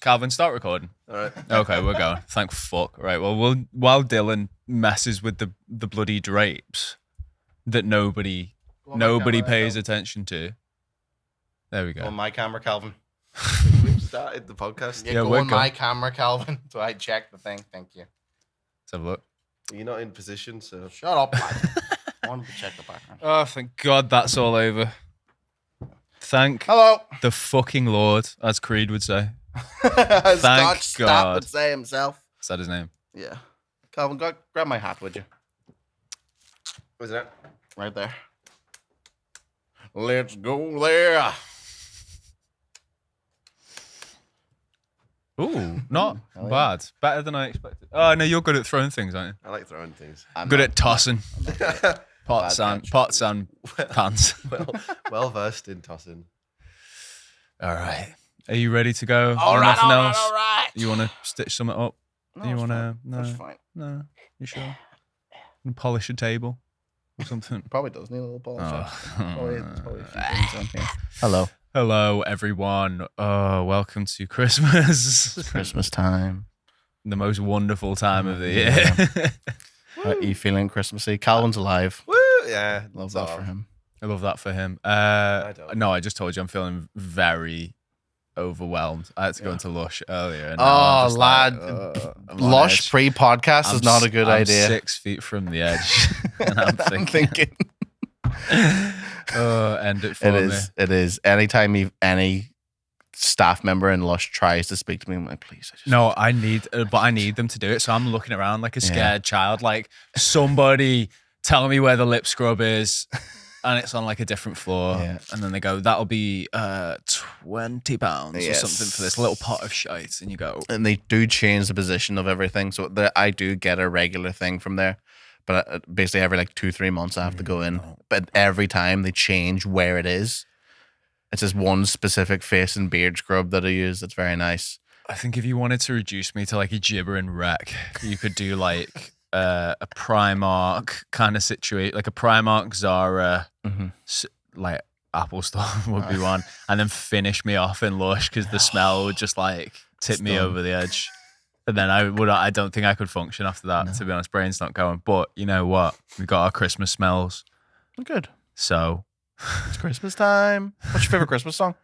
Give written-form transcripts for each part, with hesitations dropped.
Calvin, start recording. All right. Okay, we're going. Thank fuck. Right. Well, while Dylan messes with the bloody drapes that nobody pays attention to. There we go. On my camera, Calvin. We've started the podcast. Yeah, go on my camera, Calvin. So I check the thing. Thank you. Let's have a look. You're not in position, so shut up, lad. I wanted to check the background. Oh, thank God that's all over. Thank the fucking Lord, as Creed would say. Thank God. Would say himself. Is that his name? Yeah. Calvin, grab my hat, would you? Where's that? Right there. Let's go there. Ooh, not bad. Better than I expected. Oh, no, you're good at throwing things, aren't you? I like throwing things. I'm good at tossing. Pots and pans. Well versed in tossing. All right. Are you ready to go? All right. You want to stitch something up? No, you want to? No. That's fine. No. You sure? And polish a table or something? Probably does need a little polish. Probably a few things on here. Hello, everyone. Welcome to Christmas. It's Christmas time. The most wonderful time of the year. Are you feeling Christmassy? Calvin's alive. Woo! Yeah. Love that for him. I love that for him. I don't. No, I just told you I'm feeling very overwhelmed. I had to go into Lush earlier. And I'm lad. Lush pre-podcast is not a good idea. 6 feet from the edge. And I'm thinking. End it for me. It is. Anytime any staff member in Lush tries to speak to me, I'm like, please. No, I need them to do it. So I'm looking around like a scared child, like somebody tell me where the lip scrub is. And it's on like a different floor. Yeah. And then they go, that'll be £20 or something for this little pot of shite. And you go. And they do change the position of everything. So I do get a regular thing from there. But basically every like 2-3 months I have to go in. But every time they change where it is. It's just one specific face and beard scrub that I use. That's very nice. I think if you wanted to reduce me to like a gibbering wreck, you could do like a Primark kind of situation, like a Primark Zara, like Apple Store would be one, and then finish me off in Lush because the smell would just like tip me over the edge. And then I don't think I could function after that, to be honest. Brain's not going. But you know what? We've got our Christmas smells. Good. So it's Christmas time. What's your favorite Christmas song?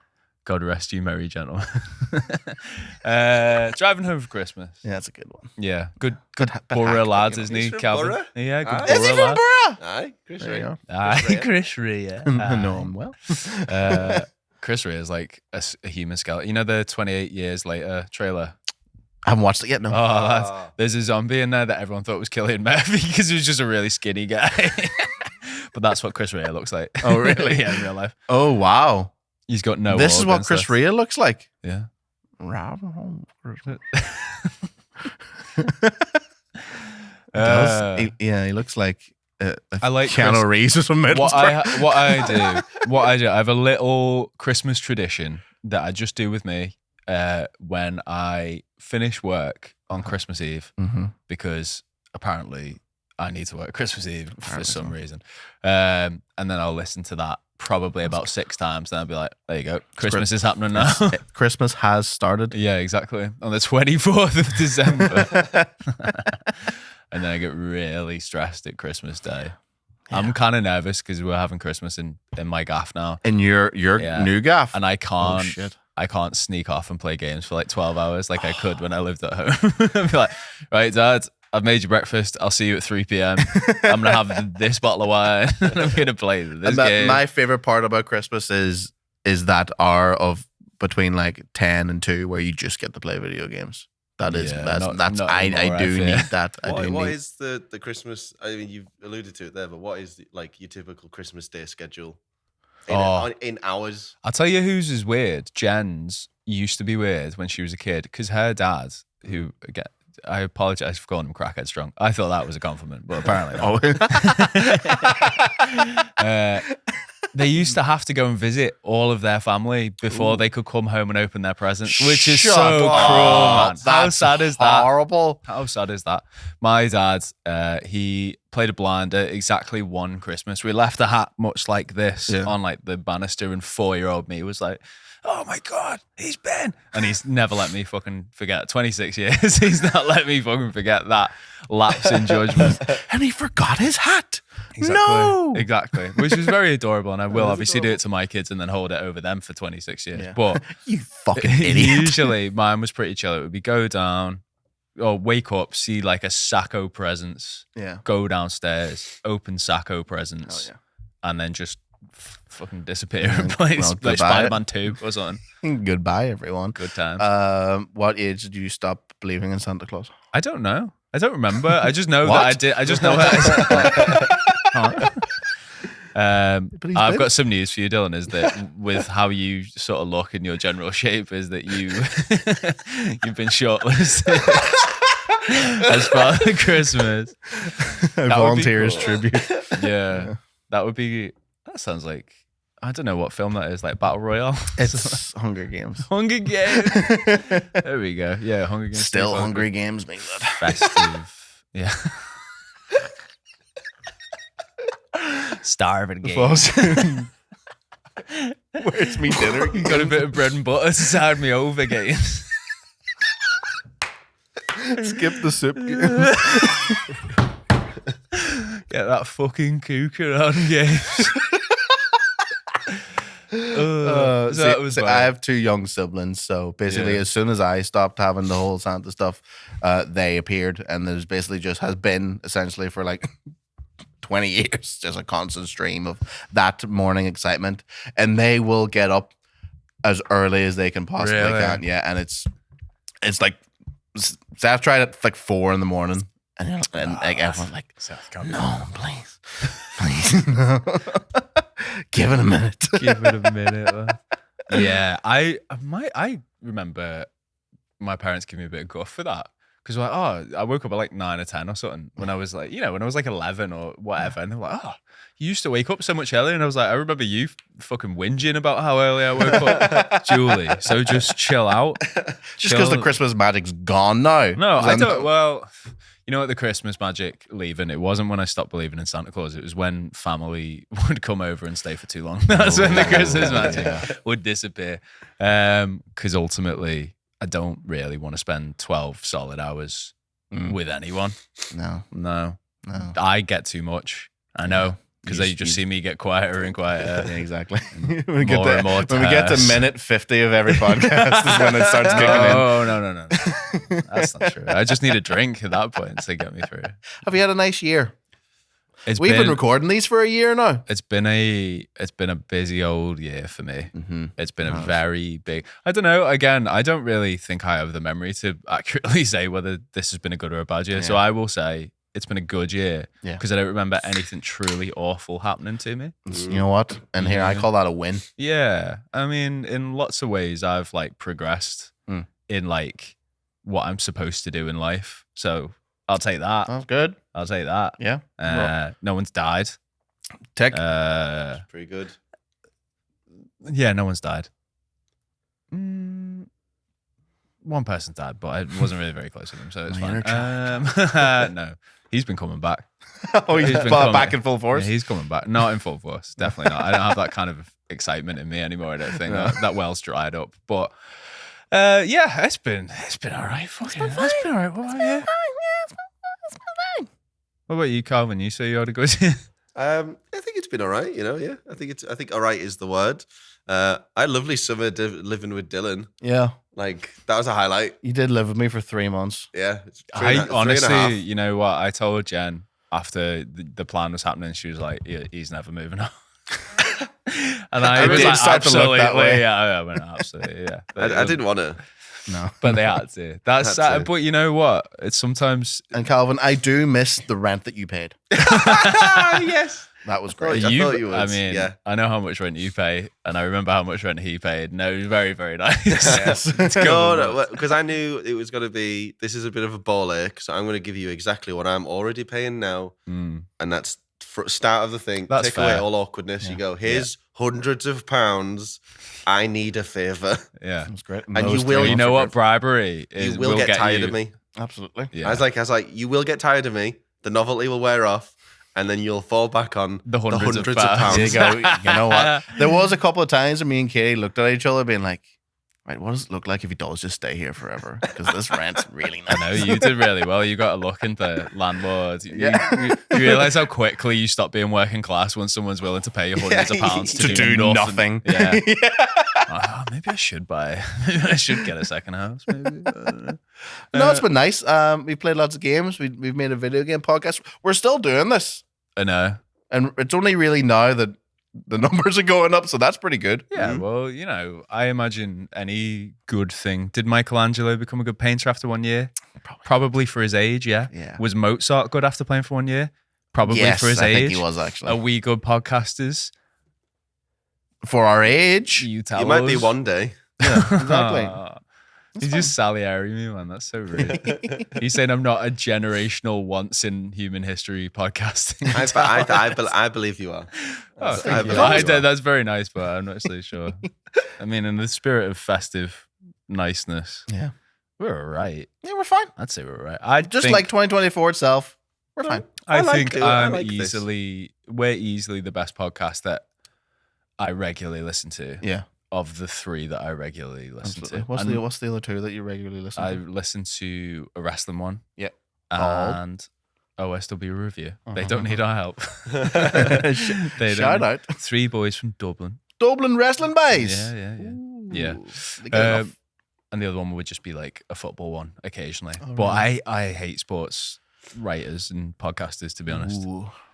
God rest you, merry gentlemen. Driving home for Christmas. Yeah, that's a good one. Yeah, good Borough lads, isn't he, Calvin? Borough? Yeah, good Is he from Borough? Aye, Chris Ray. Chris Ray. I know him well. Chris Ray is like a human skeleton. You know the 28 Years Later trailer? I haven't watched it yet, no. There's a zombie in there that everyone thought was Cillian Murphy because he was just a really skinny guy. But that's what Chris Rea looks like. Oh, really? Yeah, in real life. Oh, wow. He's got no This is what Chris Rea looks like? Yeah. He looks like I like Keanu Reeves or something. What I do, I have a little Christmas tradition that I just do with me when I finish work on Christmas Eve because apparently I need to work Christmas Eve for some reason. And then I'll listen to that probably about 6 times. Then I'll be like, there you go. Christmas is happening now. Christmas has started. Yeah, exactly. On the 24th of December. And then I get really stressed at Christmas Day. Yeah. I'm kind of nervous because we're having Christmas in my gaff now. In your new gaff? And I can't sneak off and play games for like 12 hours like I could when I lived at home. I'd be like, right, Dad, I've made your breakfast. I'll see you at 3 p.m. I'm going to have this bottle of wine and I'm going to play this game. My favorite part about Christmas is that hour of between like 10 and 2 where you just get to play video games. I do need that. What is the Christmas? I mean, you've alluded to it there, but what is like your typical Christmas Day schedule in hours? I'll tell you whose is weird. Jen's used to be weird when she was a kid because her dad, who again, I apologize for calling him crackhead strong. I thought that was a compliment, but apparently not. They used to have to go and visit all of their family before they could come home and open their presents, which is so cruel, man. How sad is that? Horrible. How sad is that? My dad, he played a blinder exactly one Christmas. We left the hat much like this on like the banister, and 4-year-old me was like, oh my God, he's Ben. And he's never let me fucking forget. 26 years, he's not let me fucking forget that lapse in judgment. And he forgot his hat. Exactly. No. Exactly. Which was very adorable. And I will obviously do it to my kids and then hold it over them for 26 years. Yeah. But You fucking idiot. usually mine was pretty chill. It would be go down or wake up, see like a Sacco presents, Yeah. go downstairs, open Sacco presents, and then just fucking disappear in place. Well, Like goodbye. Spider-Man 2 or something. Goodbye, everyone. Good times. What age did you stop believing in Santa Claus? I don't know. I don't remember. I just know that I did. I just know that. I've got some news for you, Dylan. Is that with how you sort of look and your general shape, is that you've been shortlisted as part of the Christmas. Volunteers cool. tribute. Yeah, that would be. That sounds like, I don't know what film that is. Like Battle Royale. It's Hunger Games. Hunger Games. There we go. Yeah, Hunger Games. Still Hungry Games, me lad. Festive. Yeah. Starving Games. Where's me dinner? You got a bit of bread and butter to side me over games. Skip the sip game. Get that fucking cooker on games. That was I have 2 young siblings, so basically as soon as I stopped having the whole Santa stuff, they appeared, and there's basically just has been essentially for like 20 years just a constant stream of that morning excitement, and they will get up as early as they can possibly can. Yeah, and it's like Seth tried it like 4 a.m, and like everyone's like, no, please, no. Give it a minute. Give it a minute. Yeah, I remember my parents giving me a bit of guff for that. Because like, I woke up at like 9 or 10 or something when I was like, when I was like 11 or whatever. And they were like, you used to wake up so much earlier. And I was like, I remember you fucking whinging about how early I woke up. Julie, so just chill out. Just because the Christmas magic's gone now. No, I don't. Well, you know what, the Christmas magic leaving, it wasn't when I stopped believing in Santa Claus. It was when family would come over and stay for too long. That's when the Christmas magic would disappear. Because ultimately, I don't really want to spend 12 solid hours with anyone. No. I get too much. I know. Because they just see me get quieter and quieter. Yeah, exactly. When we get to minute 50 of every podcast is when it starts kicking in. No. That's not true. I just need a drink at that point to get me through. Have you had a nice year? We've been recording these for a year now. It's been a busy old year for me. Mm-hmm. It's been a very big. I don't know. Again, I don't really think I have the memory to accurately say whether this has been a good or a bad year. Yeah. So I will say it's been a good year because I don't remember anything truly awful happening to me. You know what? And here I call that a win. Yeah, I mean, in lots of ways, I've like progressed in like what I'm supposed to do in life. So I'll take that. That's good. I'll take that. Yeah. No one's died. Pretty good. Yeah, no one's died. One person died, but I wasn't really very close with him, so it's fine. No, he's been coming back. He's been back in full force? Yeah, he's coming back. Not in full force. Definitely not. I don't have that kind of excitement in me anymore, I don't think. That well's dried up. But it's been all right. It's been all right. What about you? What about you, Calvin? You say you had a good year? I think it's been all right. Yeah. I think all right is the word. I had a lovely summer living with Dylan. Yeah. Like, that was a highlight. You did live with me for 3 months. Yeah. Honestly, you know what? I told Jen after the plan was happening, she was like, he's never moving on. And I was like, absolutely. That way. Yeah, I went, absolutely, yeah. I didn't want to. No. But they had to. That's sad. But you know what? It's sometimes. And Calvin, I do miss the rent that you paid. Yes. That was great. I thought you would. I mean, I know how much rent you pay, and I remember how much rent he paid. No, it was very, very nice. Yes. No, because I knew it was going to be, this is a bit of a ball ache, so I'm going to give you exactly what I'm already paying now. And that's start of the thing. That's take fair. away all awkwardness. Yeah. You go, here's hundreds of pounds. I need a favor. Yeah. That's great. And you will. You know what bribery is? You will get tired of me. Absolutely. Yeah. I was like, you will get tired of me. The novelty will wear off. and then you'll fall back on The hundreds of of pounds. pounds. There you go. You know what? There was a couple of times where me and Katie looked at each other being like, right, what does it look like if he does just stay here forever? Because this rent's really nice. I know, you did really well. You got to look into landlords. You realize how quickly you stop being working class when someone's willing to pay you hundreds of pounds to do nothing. Yeah. Oh, maybe I should buy. Maybe I should get a second house. Maybe. I don't know. No, it's been nice. We've played lots of games. We've made a video game podcast. We're still doing this. I know. And it's only really now that the numbers are going up, so that's pretty good. Yeah, well, you know, I imagine any good thing. Did Michelangelo become a good painter after 1 year? Probably for his age, yeah. Was Mozart good after playing for 1 year? Probably for his age. I think he was, actually. Are we good podcasters? For our age? You tell You might be one day. Yeah, exactly. He's just Salieri me, man. That's so rude. He's saying I'm not a generational once in human history podcasting. I believe you are. That's very nice, but I'm not so sure. I mean, in the spirit of festive niceness, yeah, we're all right. Yeah, we're fine. I'd say we're all right. Just like 2024 itself, we're fine. I think we're easily the best podcast that I regularly listen to. Yeah. Of the three that I regularly listen to. What's the other two that you regularly listen to? I listen to a wrestling one. Yeah. And OSW review. They don't need our help. Shout out. Three boys from Dublin. Dublin wrestling boys. Yeah. And the other one would just be like a football one occasionally. Oh, but really? I hate sports writers and podcasters, to be honest,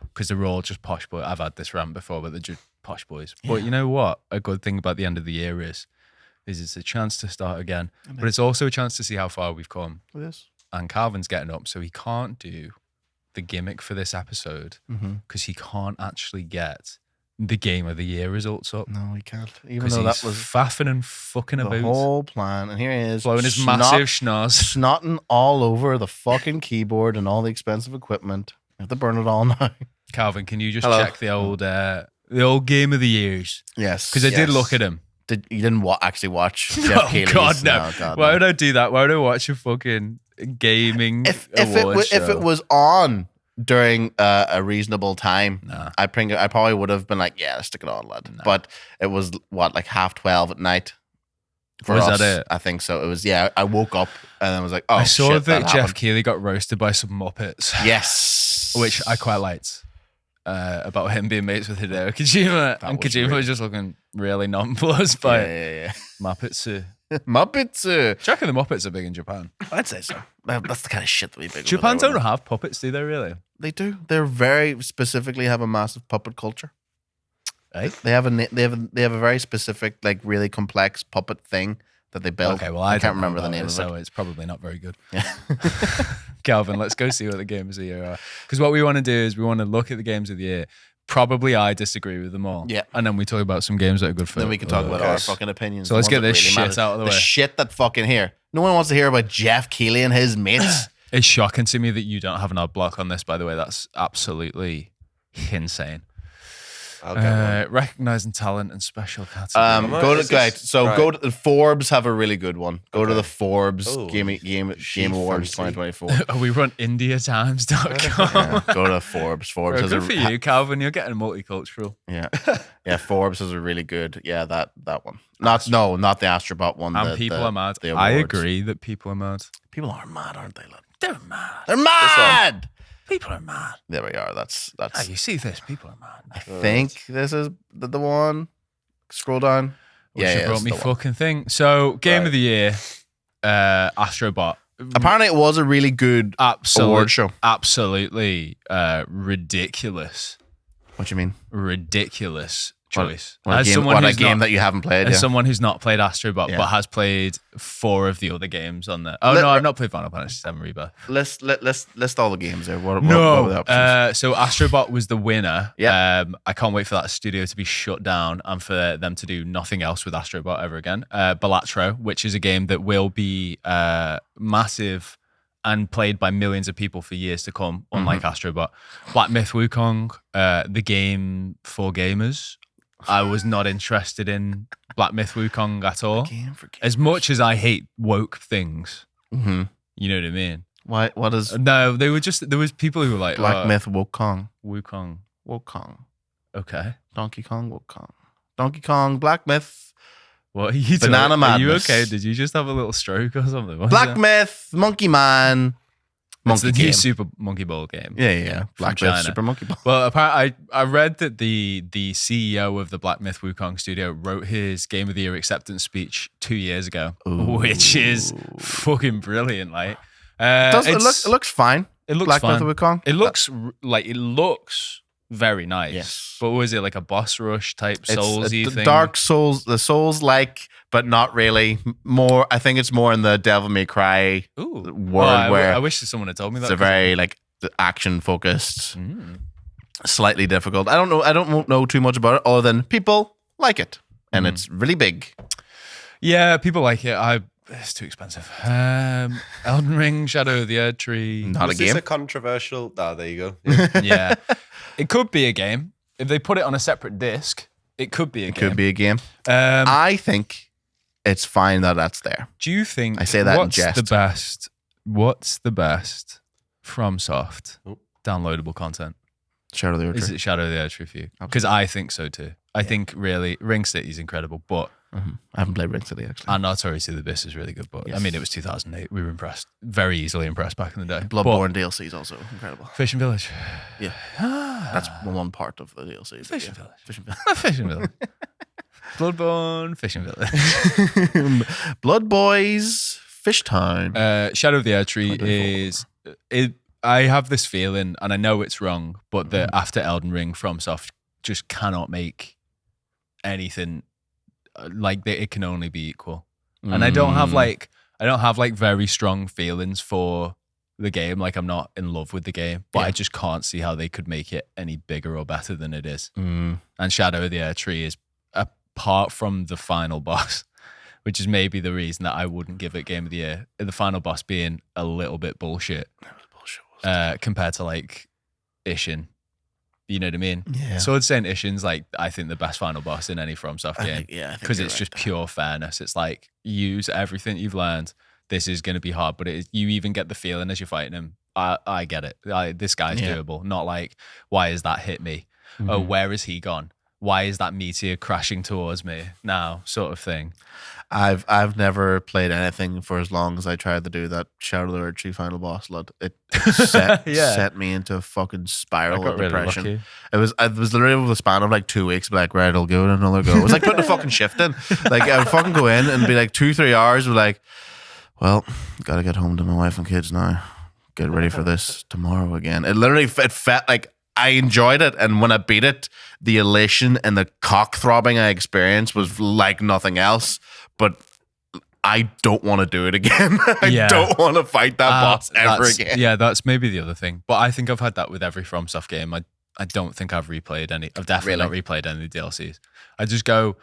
because they're all just posh boys. I've had this rant before, but they're just posh boys. Yeah. But you know what? A good thing about the end of the year is it's a chance to start again, but it's also a chance to see how far we've come. Yes. And Calvin's getting up, so he can't do the gimmick for this episode because he can't actually get the game of the year results up. No, he can't. Even though that was faffing and fucking the about. whole plan. And here he is. Blowing his massive schnoz. Snotting all over the fucking keyboard and all the expensive equipment. I have to burn it all now. Calvin, can you just check the old game of the years? Yes. Because I did look at him. You didn't actually watch Geoff Keighley's? God, no. God, why would I do that? Why would I watch a fucking gaming if it was on during a reasonable time, I probably would have been like, yeah, stick it on, lad. Nah. But it was like 12:30 at night. Was that it? I think so. It was, I woke up and I was like, oh, I saw shit, that Geoff Keighley got roasted by some Muppets. Yes. Which I quite liked. About him being mates with Hideo Kojima. And Kojima was just looking really nonplussed by Muppets. Muppets. Do you reckon the Muppets are big in Japan? I'd say so. That's the kind of shit that we big. Japan don't have puppets, do they really? They do. They're very specifically have a massive puppet culture. Right? They have a very specific, like really complex puppet thing that they built. Okay, well I can't remember the name of it. So it's probably not very good. Yeah. Calvin, let's go see what the games of the year are. Because what we want to do is we want to look at the games of the year. Probably I disagree with them all. Yeah. And then we talk about some games that are good for Then we can talk about our fucking opinions. So let's get this shit out of the way. The shit that fucking here. No one wants to hear about Geoff Keighley and his mates. It's shocking to me that you don't have an ad block on this, by the way. That's absolutely insane. Recognizing talent and special categories. Go to Forbes have a really good one. Go to the Forbes Game Awards 2024. We run IndiaTimes.com. Go to Forbes. Forbes good for you, Calvin. You're getting multicultural. Yeah. Forbes is a really good. Yeah, that one. Not the Astrobot one. And people are mad. I agree that people are mad. People are mad, aren't they? They're mad. They're mad. People are mad. There we are. That's. You see this? People are mad. I think this is the one. Scroll down. She brought me fucking thing. So, game of the year, Astrobot. Apparently, it was a really good award show. Absolutely ridiculous. What do you mean? Ridiculous choice. What a game that you haven't played. As someone who's not played Astrobot, but has played 4 of the other games on there. I've not played Final Fantasy VII Rebirth. List all the games there. What were the options? So Astrobot was the winner. Yeah. I can't wait for that studio to be shut down and for them to do nothing else with Astrobot ever again. Balatro, which is a game that will be massive and played by millions of people for years to come, unlike Astrobot. Black Myth Wukong, the game for gamers. I was not interested in Black Myth Wukong at all. As much as I hate woke things, you know what I mean? Why? What is No, they were just there was people who were like Black Myth Wukong? Wukong. Wukong. Okay. Donkey Kong Wukong. Donkey Kong Black Myth. What are you doing? Banana Are you Madness. okay? Did you just have a little stroke or something? What is Black that? Myth Monkey Man. It's the Monkey new game. Super Monkey Ball game. Yeah. Black From Myth China. Super Monkey Ball. Well, apparently, I read that the CEO of the Black Myth Wukong studio wrote his Game of the Year acceptance speech 2 years ago, which is fucking brilliant. Like, It looks fine. It looks Black fun. Myth Wukong. It looks very nice. Yes. But was it like a boss rush type Soulsy the thing? Dark Souls, the Souls like, but not really. More, I think it's more in the Devil May Cry Ooh. world where I wish someone had told me that. it's a very like action focused, slightly difficult. I don't know too much about it other than people like it, and it's really big. Yeah, people like it. It's too expensive. Elden Ring, Shadow of the Erd Tree. Not Was a game. this a controversial? Ah, there you go. Yeah. Yeah. It could be a game. If they put it on a separate disc, it could be a game. Could be a game. I think it's fine that that's there. Do you think I say that in what's jest. What's the best FromSoft downloadable content? Shadow of the Erd Is Tree. it Shadow of the Erd Tree for you? Because I think so too. I think really Ring City is incredible, but I haven't played Ring City actually. and Notorious to the Abyss is really good. But Yes. I mean, it was 2008. We were impressed, very easily impressed back in the day. Bloodborne DLC is also incredible. But Fishing Village. Yeah, that's one part of the DLC. but Fishing yeah. Village. Fishing Village. Fishing Village. Bloodborne, Fishing Village. Blood Boys, Fish Town. Shadow of the Erd Tree is it. I have this feeling, and I know it's wrong, but that after Elden Ring, FromSoft just cannot make anything like that. It can only be equal. And I don't have like very strong feelings for the game. Like I'm not in love with the game, but I just can't see how they could make it any bigger or better than it is. And Shadow of the Erd Tree is, apart from the final boss, which is maybe the reason that I wouldn't give it Game of the Year, the final boss being a little bit bullshit compared to like Ishin. You know what I mean? Yeah. Sword Saint Ishin's like, I think the best final boss in any FromSoft game. Because it's just pure fairness. It's like, use everything you've learned. This is going to be hard, but you even get the feeling as you're fighting him. I get it. This guy's doable. Not like, why has that hit me? Oh, where has he gone? Why is that meteor crashing towards me now? Sort of thing. I've never played anything for as long as I tried to do that Shadow of the Erd Tree final boss. Lad. It set me into a fucking spiral of depression. Really It was literally over the span of like 2 weeks. Be like, right, I'll go and another go. It was like putting a fucking shift in. Like I would fucking go in and be like 2-3 hours. Be like, well, gotta get home to my wife and kids now. Get ready for this tomorrow again. It felt like I enjoyed it, and when I beat it, the elation and the cock throbbing I experienced was like nothing else. But I don't want to do it again. I don't want to fight that boss ever again. Yeah, that's maybe the other thing. But I think I've had that with every FromSoft game. I don't think I've replayed any. I've definitely not replayed any of the DLCs. I just go,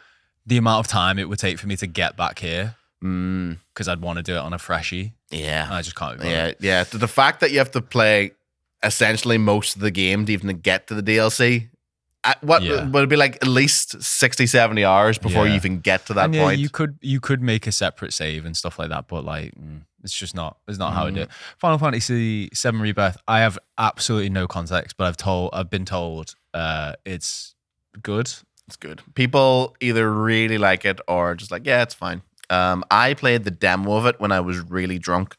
the amount of time it would take for me to get back here, because I'd want to do it on a freshie. Yeah. I just can't. Yeah. The fact that you have to play essentially most of the game to even get to the DLC, would it be like at least 60-70 hours before you even get to that point? You could make a separate save and stuff like that, but like it's just not. It's not how I do it. Final Fantasy VII Rebirth. I have absolutely no context, but I've been told it's good. It's good. People either really like it or just like, yeah, it's fine. I played the demo of it when I was really drunk,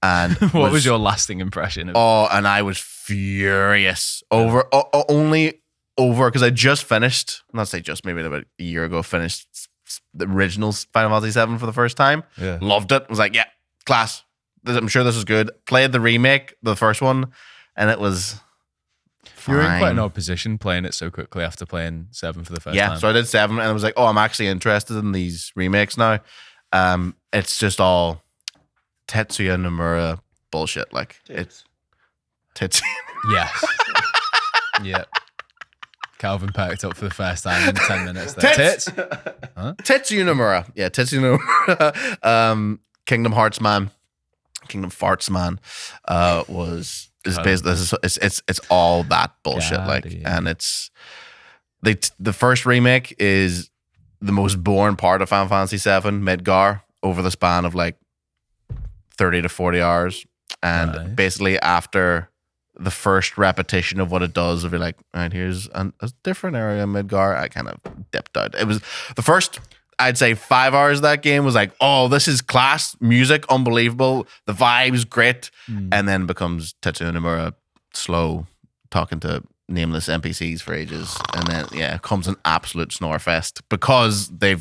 and what was your lasting impression of it? And I was furious over because I just finished, not say just, maybe about a year ago, finished the original Final Fantasy VII for the first time. Yeah. Loved it. Was like, yeah, class. I'm sure this is good. Played the remake, the first one, and it was fine. You're in quite an odd position playing it so quickly after playing 7 for the first time. Yeah, so I did 7, and I was like, oh, I'm actually interested in these remakes now. It's just all Tetsuya Nomura bullshit. Like, it's Tetsuya. Yes. Yeah. Calvin perked up for the first time in 10 minutes. There. Tits. Huh? Tetsuya Nomura. Yeah, Tetsuya Nomura. Kingdom Hearts man. Kingdom Farts man. Is basically it's all that bullshit. And it's the first remake is the most boring part of Final Fantasy VII, Midgar, over the span of like 30 to 40 hours. And basically after the first repetition of what it does, if you're like, all right, here's a different area in Midgar, I kind of dipped out. It was the first, I'd say 5 hours of that game was like, oh, this is class, music, unbelievable, the vibes, great. And then becomes Tetsuya Nomura slow, talking to nameless NPCs for ages. And then, it comes an absolute snore fest because they're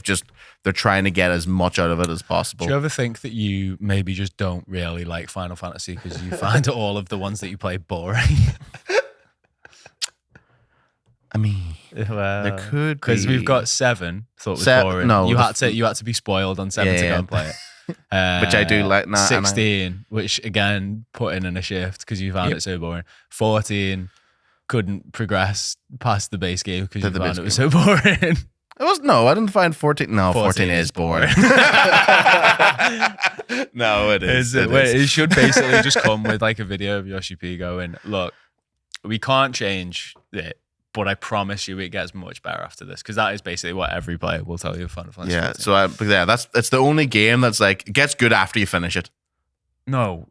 trying to get as much out of it as possible. Do you ever think that you maybe just don't really like Final Fantasy because you find all of the ones that you play boring? I mean, there could be. Because we've got 7, thought was boring. No, you had to be spoiled on 7 to go and play it. Which I do like. 16, which again, put in a shift because you found it so boring. 14, couldn't progress past the base game because you found it was so boring. I didn't find 14. No, 14 is boring. No, it is. It should basically just come with like a video of Yoshi P going, look, we can't change it, but I promise you it gets much better after this. Because that is basically what every player will tell you of Final Fantasy. Yeah, 14. That's the only game that's like, it gets good after you finish it. No,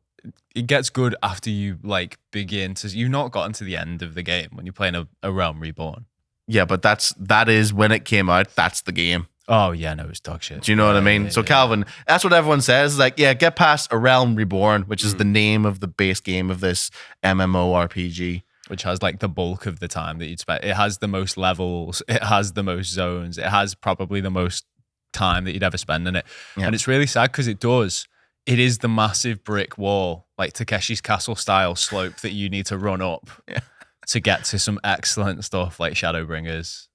it gets good after you like begin to, you've not gotten to the end of the game when you're playing a Realm Reborn. Yeah, but that is when it came out, that's the game. Oh, yeah, no, it's dog shit. Do you know what I mean? So Calvin, that's what everyone says. Like, get past A Realm Reborn, which is the name of the base game of this MMORPG. Which has like the bulk of the time that you'd spend. It has the most levels. It has the most zones. It has probably the most time that you'd ever spend in it. Yeah. And it's really sad because it does. It is the massive brick wall, like Takeshi's Castle style slope that you need to run up to get to some excellent stuff like Shadowbringers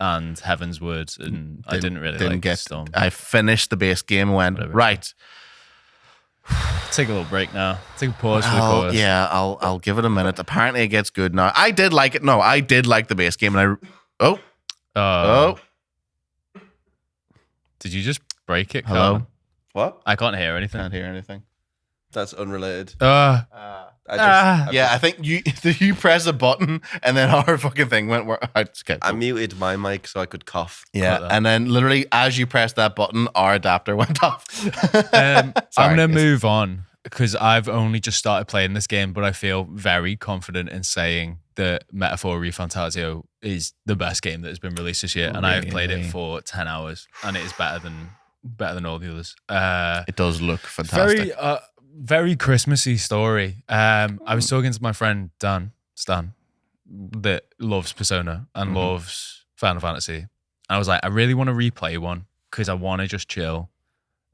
and Heaven's Word. And I didn't really like Storm. I finished the base game and went, right. Take a little break now. Take a pause for the chorus. Yeah, I'll give it a minute. Apparently it gets good now. I did like it. No, I did like the base game. And Did you just break it, Hello? Colin? What? I can't hear anything. Can't hear anything. That's unrelated. I think you press a button and then our fucking thing went. I muted my mic so I could cough. Yeah, and then literally as you press that button, our adapter went off. I'm gonna move on because I've only just started playing this game, but I feel very confident in saying that Metaphor ReFantasio is the best game that has been released this year, and I have played it for 10 hours, and it is better than all the others. It does look fantastic. Very Christmassy story. I was talking to my friend Stan, that loves Persona and loves Final Fantasy. And I was like, I really want to replay one because I want to just chill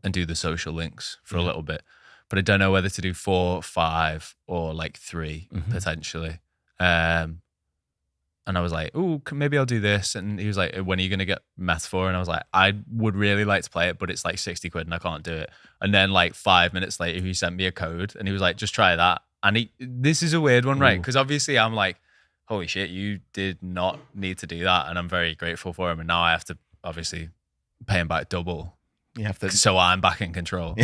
and do the social links for a little bit. But I don't know whether to do 4, 5, or like 3 potentially. And I was like, oh, maybe I'll do this. And he was like, when are you going to get Metaphor? And I was like, I would really like to play it, but it's like 60 quid and I can't do it. And then like 5 minutes later, he sent me a code and he was like, just try that. And this is a weird one, right? Because obviously I'm like, holy shit, you did not need to do that. And I'm very grateful for him. And now I have to obviously pay him back double. You have to. So I'm back in control.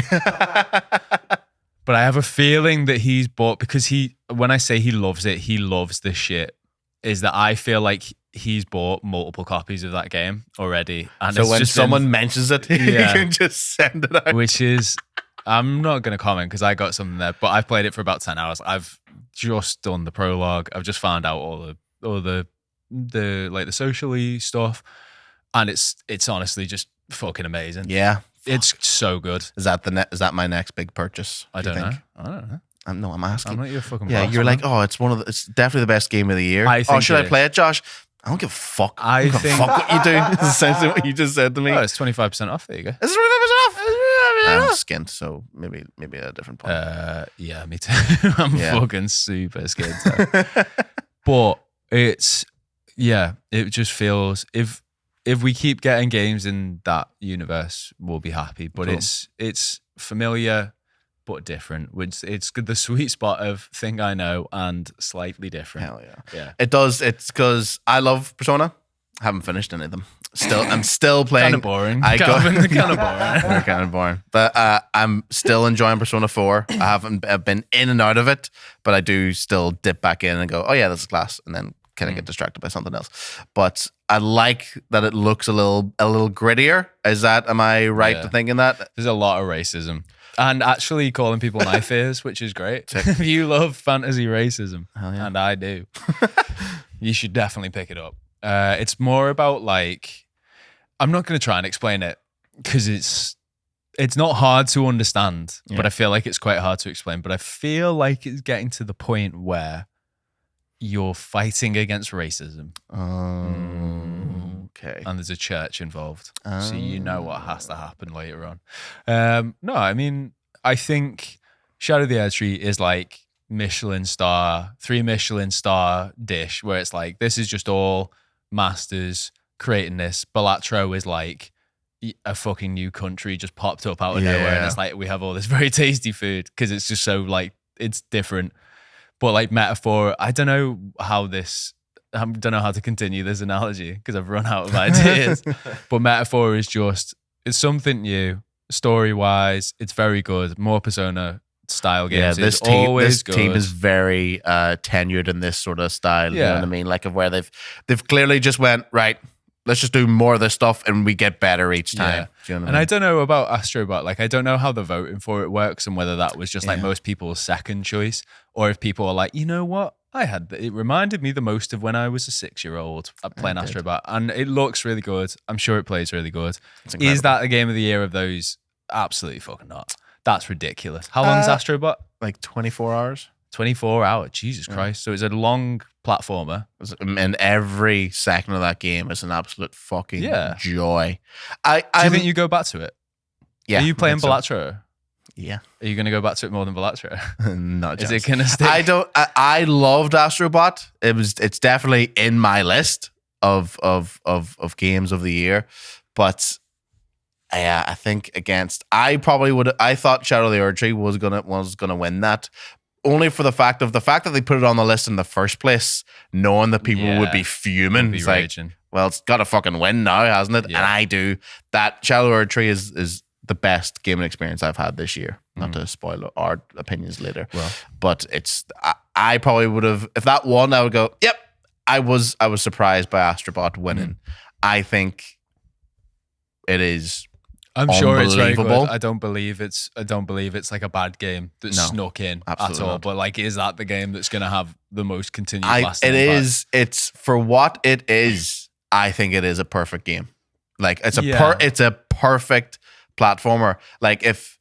But I have a feeling that he's bought, because when I say he loves it, he loves this shit, is that I feel like he's bought multiple copies of that game already. And so when someone mentions it, you can just send it out. Which is, I'm not going to comment because I got something there, but I've played it for about 10 hours. I've just done the prologue. I've just found out all the like the socially stuff. And it's honestly just fucking amazing. Yeah. It's so good. Is that my next big purchase? I don't know. I'm asking. I'm not your fucking boss. Yeah, you're like, oh, it's it's definitely the best game of the year. Should I play it, Josh? I don't give a fuck. I don't give a fuck what you do. It's essentially what you just said to me. Oh, it's 25% off. There you go. Is it 25% off? I'm skint, so maybe at a different point. Yeah, me too. I'm fucking super skint. But it just feels, if we keep getting games in that universe, we'll be happy. But cool. It's familiar but different. It's the sweet spot of thing I know and slightly different. Hell yeah. It does. It's because I love Persona. I haven't finished any of them. I'm still playing. Kind of boring. Kind of boring. They're kind of boring. But I'm still enjoying Persona 4. I've been in and out of it, but I do still dip back in and go, oh yeah, this is class, and then kind of get distracted by something else. But I like that it looks a little grittier. Am I right to thinking that? There's a lot of racism. And actually calling people knife ears, which is great. You love fantasy racism, and I do. You should definitely pick it up. It's more about like, I'm not going to try and explain it because it's not hard to understand, but I feel like it's quite hard to explain. But I feel like it's getting to the point where you're fighting against racism. Okay. And there's a church involved. So you know what has to happen later on. No, I mean, I think Shadow of the Erdtree is like 3 Michelin star dish where it's like, this is just all masters creating this. Balatro is like a fucking new country just popped up out of nowhere. And it's like, we have all this very tasty food because it's just so like, it's different. But like Metaphor, I don't know how to continue this analogy because I've run out of ideas. But Metaphor is just, it's something new, story-wise. It's very good. More Persona style games. Yeah, this team is very tenured in this sort of style. You know what I mean? Like of where they've clearly just went, right, let's just do more of this stuff and we get better each time. Yeah. Do you know what and I mean? I don't know about Astrobot. Like, I don't know how the voting for it works and whether that was just like most people's second choice or if people are like, you know what? It reminded me the most of when I was a 6-year-old playing Astrobot, and it looks really good. I'm sure it plays really good. Is that a game of the year of those? Absolutely fucking not. That's ridiculous. How long is Astrobot? Like 24 hours. 24 hours. Jesus Christ. So it's a long platformer. And every second of that game is an absolute fucking joy. Do you think you go back to it? Yeah. Are you playing Balatro? Yeah. Are you going to go back to it more than Balatro? Not Is it going to stick? I loved Astrobot. It's definitely in my list of games of the year. But I think I thought Shadow of the Erdtree was gonna win that. Only for the fact that they put it on the list in the first place, knowing that people would be fuming. It's like, well, it's got to fucking win now, hasn't it? Yeah. And I do. That Shadow of the Erdtree is the best gaming experience I've had this year. Not to spoil our opinions later. Well, but I probably would have, if that won, I would go, yep. I was surprised by Astrobot winning. I think it is. I'm sure it's very good. I don't believe it's like a bad game that snuck in at all. Not. But like, is that the game that's going to have the most continued lasting impact? It's for what it is. I think it is a perfect game. Like it's a perfect platformer. Like if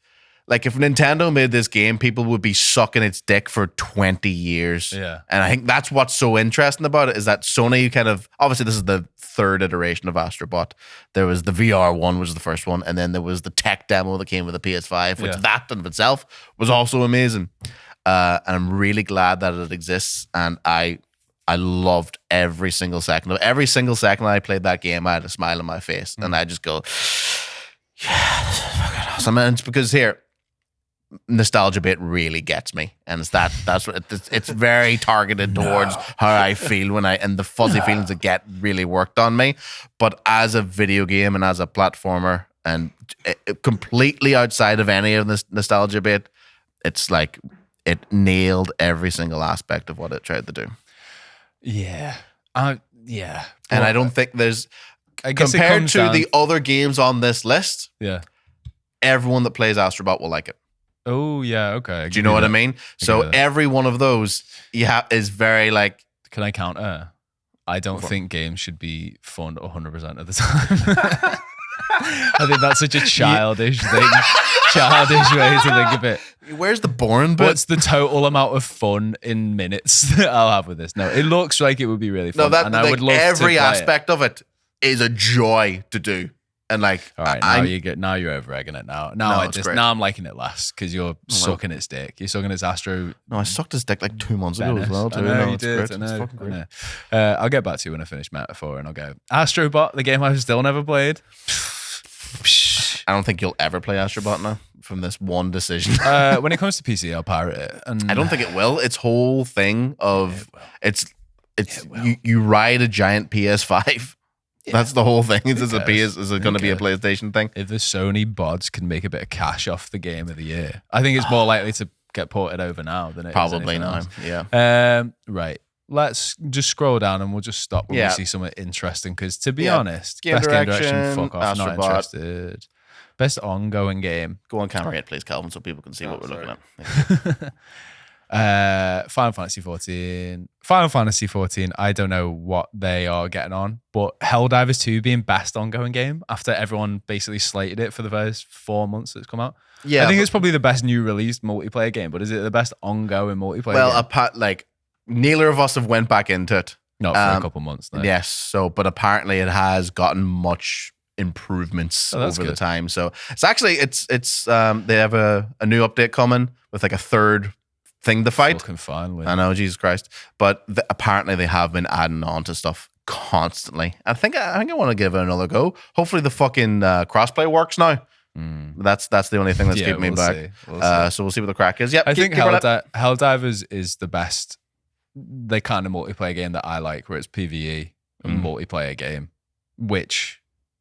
Nintendo made this game, people would be sucking its dick for 20 years. Yeah. And I think that's what's so interesting about it is that Sony kind of, obviously this is the third iteration of Astrobot. There was the VR one, which was the first one, and then there was the tech demo that came with the PS5, which that in of itself was also amazing. And I'm really glad that it exists. And I loved every single second. Every single second I played that game, I had a smile on my face. And I just go, yeah, this is fucking awesome. And it's because here, nostalgia bit really gets me, and that's what it's very targeted towards how I feel and the fuzzy feelings that get really worked on me. But as a video game and as a platformer, and completely outside of any of this nostalgia bit, it's like it nailed every single aspect of what it tried to do. Yeah, and I don't think there's compared to the other games on this list. Yeah, everyone that plays Astrobot will like it. Oh yeah, okay. Do you know what I mean? So every one of those is very like. Can I counter? I don't think games should be fun 100% of the time. I think that's such a childish thing. Childish way to think of it. Where's the boring bit? What's the total amount of fun in minutes that I'll have with this? No, it looks like it would be really fun. And I would love every aspect of it is a joy to do. And like, all right, now you're over egging it now. Now I'm liking it less because you're sucking its dick. You're sucking its Astro. No, I sucked his dick like 2 months ago as well. I know you did. I know. It's great. I'll get back to you when I finish Metaphor, and I'll go Astrobot, the game I've still never played. I don't think you'll ever play Astrobot now from this one decision. When it comes to PC, I'll pirate it. And I don't think it will. Its whole thing of you ride a giant PS5. Yeah. That's the whole thing. Is it going to be a PlayStation thing? If the Sony bods can make a bit of cash off the game of the year, I think it's more likely to get ported over now than it probably is now. Else. Yeah. Right. Let's just scroll down and we'll just stop when we see something interesting. Because to be honest, Game best direction, game direction, fuck off, Astrobot. not interested. Best ongoing game. Go on camera 8, please, Calvin, so people can see what we're looking at. Final Fantasy 14. Final Fantasy 14, I don't know what they are getting on, but Helldivers 2 being best ongoing game after everyone basically slated it for the first 4 months it's come out. Yeah, I think it's probably the best new released multiplayer game, but is it the best ongoing multiplayer game? Neither of us have went back into it. Not for a couple months now. Yes, but apparently it has gotten much improvements over the time. So it's actually they have a new update coming with like a third thing to fight. Fucking finally. I know, Jesus Christ. But apparently they have been adding on to stuff constantly. I think I want to give it another go. Hopefully the fucking crossplay works now. That's the only thing that's keeping me back. So we'll see what the crack is. Yep, I think Helldivers is the best, the kind of multiplayer game that I like, where it's PvE, a multiplayer game, which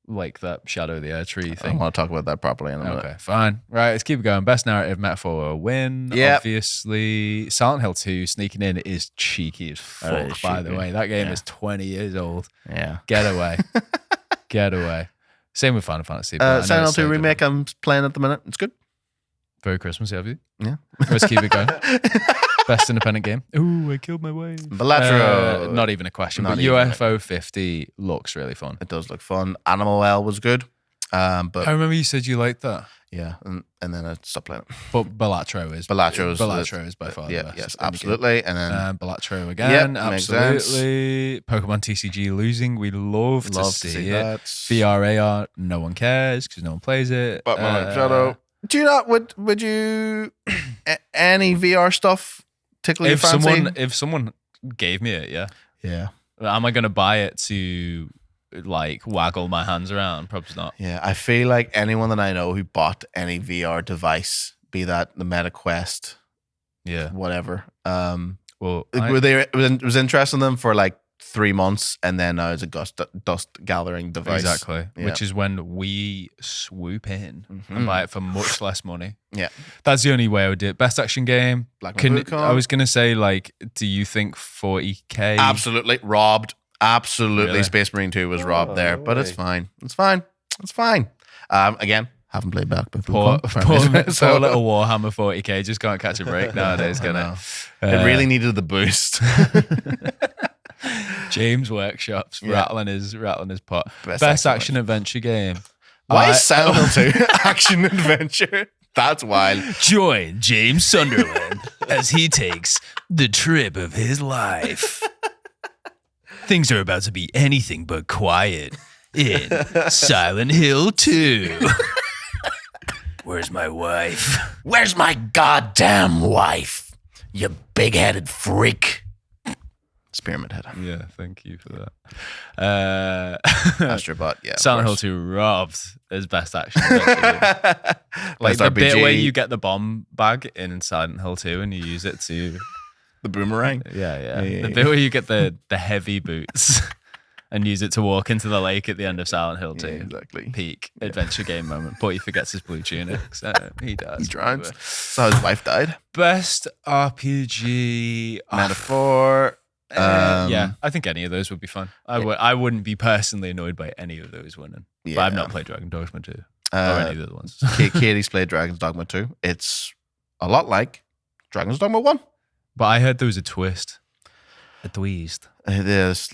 like that Shadow of the Air Tree thing. I want to talk about that properly in a minute. Okay, fine. Right, let's keep it going. Best narrative metaphor win. Yep. Obviously, Silent Hill 2 sneaking in is cheeky as fuck, by the way. That game is 20 years old. Yeah. Get away. Get away. Same with Final Fantasy. Silent Hill 2 remake I'm playing at the minute. It's good. Very Christmassy of you. Yeah. Let's keep it going. Best independent game. Ooh, I killed my wife. Balatro. Not even a question, but even UFO 50 looks really fun. It does look fun. Animal Well was good. But I remember you said you liked that. Yeah, and then I stopped playing it. But Balatro is by far the best. Yes, absolutely. And then Balatro again, absolutely. Pokemon TCG losing, we love to see it. that. VRAR, no one cares because no one plays it. Batman Shadow. Do you not? Would you any VR stuff tickle your fancy? If someone gave me it, yeah. Am I going to buy it to like waggle my hands around? Probably not. Yeah, I feel like anyone that I know who bought any VR device, be that the Meta Quest, whatever, well, it was interesting in them for like 3 months, and then now it's a dust gathering device. Exactly, yeah. Which is when we swoop in and buy it for much less money. Yeah, that's the only way I would do it. Best action game. I was gonna say, like, do you think 40K? Absolutely robbed. Absolutely, Really? Space Marine 2 was robbed there, but it's fine. It's fine. Again, haven't played back before. Poor little Warhammer 40K just can't catch a break nowadays, can it? It really needed the boost. James Workshops rattling his pot. Best action adventure game. Why is Silent Hill 2 action adventure? That's wild. Join James Sunderland as he takes the trip of his life. Things are about to be anything but quiet in Silent Hill 2. Where's my wife? Where's my goddamn wife? You big-headed freak. Spearmint head. Yeah, thank you for that. Astrobot, yeah. Silent Hill 2 robbed as best action adventure. Like the bit where you get the bomb bag in Silent Hill 2 and you use it to... The boomerang? Yeah. The bit where you get the heavy boots and use it to walk into the lake at the end of Silent Hill 2. Yeah, exactly. Peak adventure game moment. But he forgets his blue tunic. So he does. He drowns. So his wife died. Best RPG metaphor. Yeah, I think any of those would be fun. I wouldn't be personally annoyed by any of those winning. Yeah. But I've not played Dragon Dogma 2 or any of the other ones. Katie's played Dragon's Dogma 2. It's a lot like Dragon's Dogma 1. But I heard there was a twist. A twist. It is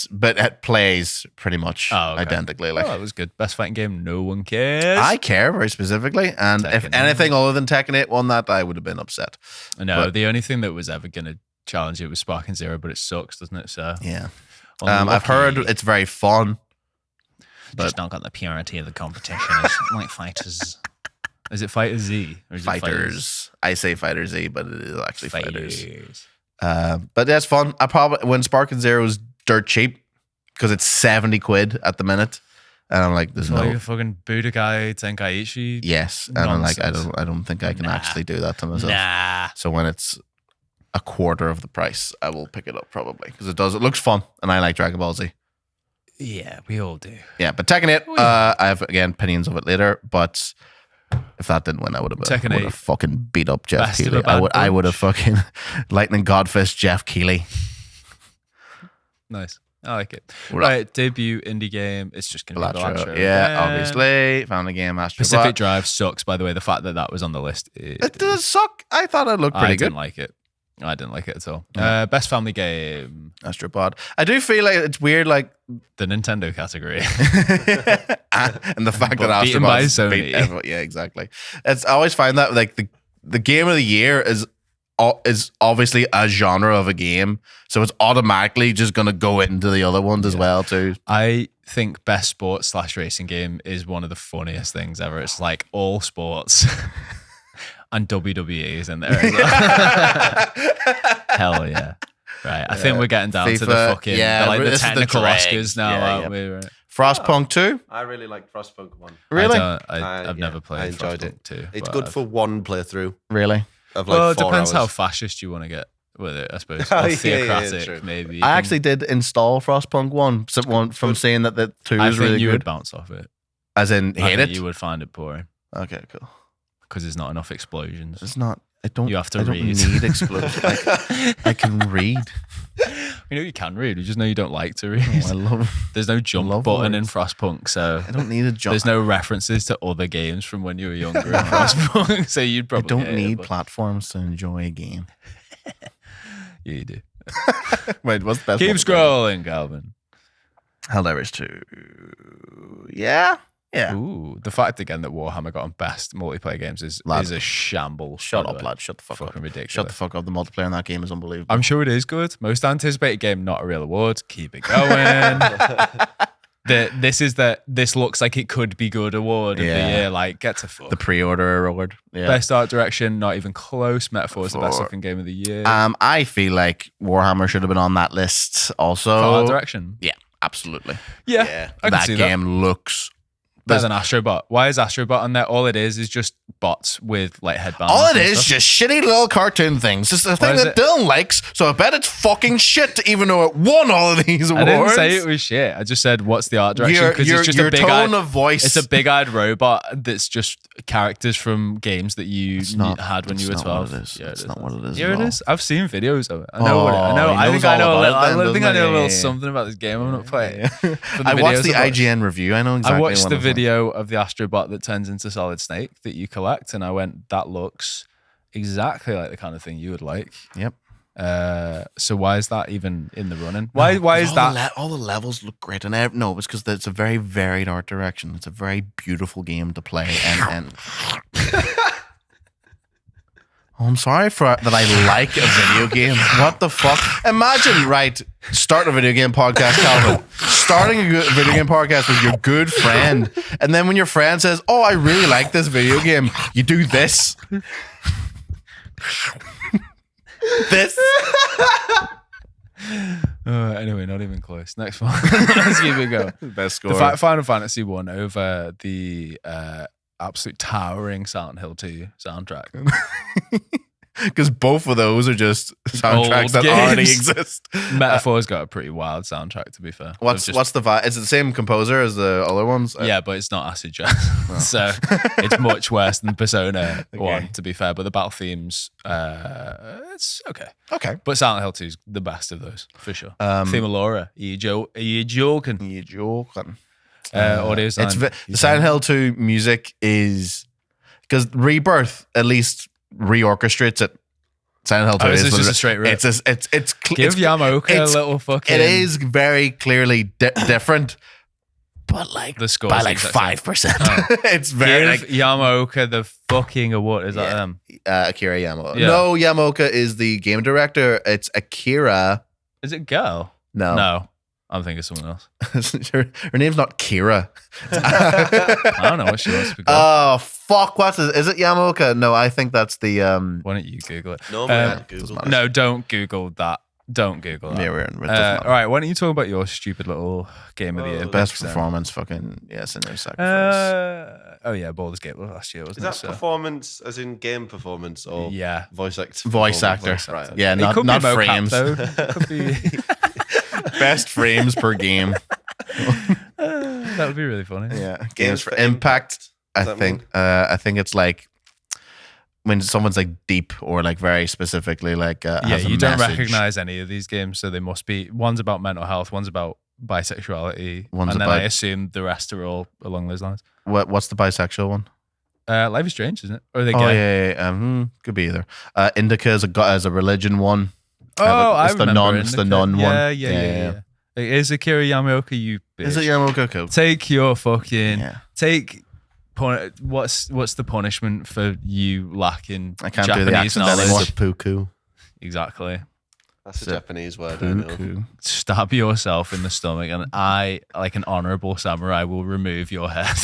but it plays pretty much identically. Like, it was good. Best fighting game, no one cares. I care very specifically, and Tekken, if anything other than Tekken 8 won that, I would have been upset. No, the only thing that was ever going to challenge it was Sparking Zero, but it sucks, doesn't it? So yeah, I've heard it's very fun, but just not got the purity of the competition. It's like Fighters. Is it Fighter Z? Or is Fighters. I say Fighter Z, but it is actually Fighters. But that's fun. I probably when Sparking Zero is dirt cheap because it's 70 quid at the minute, and I'm like, there's no like a fucking Budokai Tenkaichi. Yes, and nonsense. I'm like, I don't think I can actually do that to myself. Nah. So when it's a quarter of the price, I will pick it up probably because it looks fun, and I like Dragon Ball Z. Yeah, we all do. Yeah, but Tekken 8, I have again opinions of it later, but. If that didn't win, I would have fucking beat up Geoff Keighley. I would have fucking lightning godfist Geoff Keighley. Nice. I like it. Right, debut indie game. It's just going to be Balatro. Yeah, obviously. Family game, Astro Pacific Bot. Drive sucks, by the way. The fact that was on the list. It does suck. I thought it looked pretty good. I didn't like it at all. Best family game. Astro Bot. I do feel like it's weird, like the Nintendo category. And the fact that Astro Bot by Sony. Beat everyone. Yeah, exactly. I always find that like the game of the year is obviously a genre of a game, so it's automatically just going to go into the other ones as well too. I think best sports / racing game is one of the funniest things ever. It's like all sports. And WWE is in there as well. Hell yeah. Right. I think we're getting down to the fucking the technical Oscars now, aren't we? Right. Frostpunk 2? I really liked Frostpunk 1. Really? I've never played. I enjoyed it. 2. It's good for one playthrough. Really? Of like it depends 4 how hours. fascist you want to get with it, I suppose. Oh, Or yeah, theocratic, maybe. I actually did install Frostpunk 1 from saying that the 2 I was think really you good. would bounce off it. As in, I hate think it? you would find it boring. Okay, cool. Because there's not enough explosions. It's not. I don't. You have to I don't read. need explosions. I can read. You know you can read. You just know you don't like to read. Oh, I love. There's no jump button in Frostpunk, so I don't need a jump. there's no references to other games from when you were younger in Frostpunk, so you'd I probably don't hate need it, but- platforms to enjoy a game. Yeah, you do. Wait, what's the best? Keep multiplayer? scrolling, Calvin. Helldivers 2. Yeah. Yeah. Ooh, the fact again that Warhammer got on best multiplayer games is a shambles. Shut by the up, way. lad. Shut the fuck up. Fucking ridiculous. Shut the fuck up. The multiplayer in that game is unbelievable. I'm sure it is good. Most anticipated game, not a real award. Keep it going. This looks like it could be good award of the year. Like, get to fuck. The pre-order award. Yeah. Best art direction, not even close. Metaphor is the best looking game of the year. I feel like Warhammer should have been on that list also. For art direction. Yeah, absolutely. Yeah. I can That see game looks better than Astrobot. Why is Astrobot on there? All it is just bots with like headbands. all it and is stuff. just shitty little cartoon things. It's the thing is that it? Dylan likes, so I bet it's fucking shit, even though it won all of these awards. I didn't say it was shit. I just said, what's the art direction? Because it's just your a big tone of voice. It's a big-eyed robot that's just characters from games that you had when you were 12. It's not what it is. Here at it all. is. I've seen videos of it. I know what it, I know. he I knows think I all know a little. about it then, I think I know a doesn't little he? something about this game. I'm not playing. I watched the IGN review. I know exactly. I watched what the it's like. video of the Astrobot that turns into Solid Snake that you collect, and I went, "That looks exactly like the kind of thing you would like." Yep. So why is that even in the running? Why is that? All the levels look great, and no, it's because it's a very varied art direction. It's a very beautiful game to play, and Oh, I'm sorry for that I like a video game. What the fuck? Imagine, right, start a video game podcast, Calvin. Starting a video game podcast with your good friend. And then when your friend says, oh, I really like this video game, you do this. This. Anyway, not even close. Next one. Let's keep it going. Best score. The Final Fantasy won over the absolute towering Silent Hill 2 soundtrack. Because both of those are just soundtracks Old that games. already exist. Metaphor's got a pretty wild soundtrack, to be fair. What's the vibe? Is it the same composer as the other ones? Yeah, but it's not acid jazz. So it's much worse than Persona 1, to be fair. But the battle themes, it's okay. Okay. But Silent Hill 2 is the best of those, for sure. Theme of Laura. Are you joking? You're joking. Audio design. The Silent Hill 2 music is because Rebirth at least reorchestrates it. Silent Hill 2 is is just a straight rip. Give Yamaoka a little fucking. It is very clearly different, but like the score by like 5%. It's very Give Yamaoka the fucking award. Is that them? Akira Yamaoka. Yeah. No, Yamaoka is the game director. It's Akira. Is it girl? No. I'm thinking of someone else. her name's not Kira. I don't know what she wants to be called. Oh fuck! Is it Yamaoka? No, I think that's the. Why don't you Google it? No, Google. No, don't Google that. Don't Google that. Yeah, we're in. All right, why don't you talk about your stupid little game of the year? Best Then? performance, fucking yes, and no sacrifice. Oh yeah, Baldur's Gate was last year, Is wasn't that it? So- performance as in game performance or Yeah. voice actor? Voice actor. Right. Yeah, It not could be mocap, frames. though. It could be. Best frames per game. That would be really funny. Yeah, Games for impact. I think it's like when someone's like deep or like very specifically like has a you don't message. recognize any of these games, so they must be. One's about mental health, one's about bisexuality, One's and then about- I assume the rest are all along those lines. What's the bisexual one? Life is Strange, isn't it? Or are they Oh gay? yeah. Could be either. Indica is a religion one. Oh, it's I the remember nun. It's the nun one. Yeah. It is Akira Yamaoka, you bitch. Is it Yamamoto Cool? Take your fucking Yeah. what's the punishment for you lacking I can't do the Japanese accent knowledge? anymore. Seppuku. Exactly. That's a Sep- Japanese word. I know. Cool. Stab yourself in the stomach, and I, like an honorable samurai, will remove your head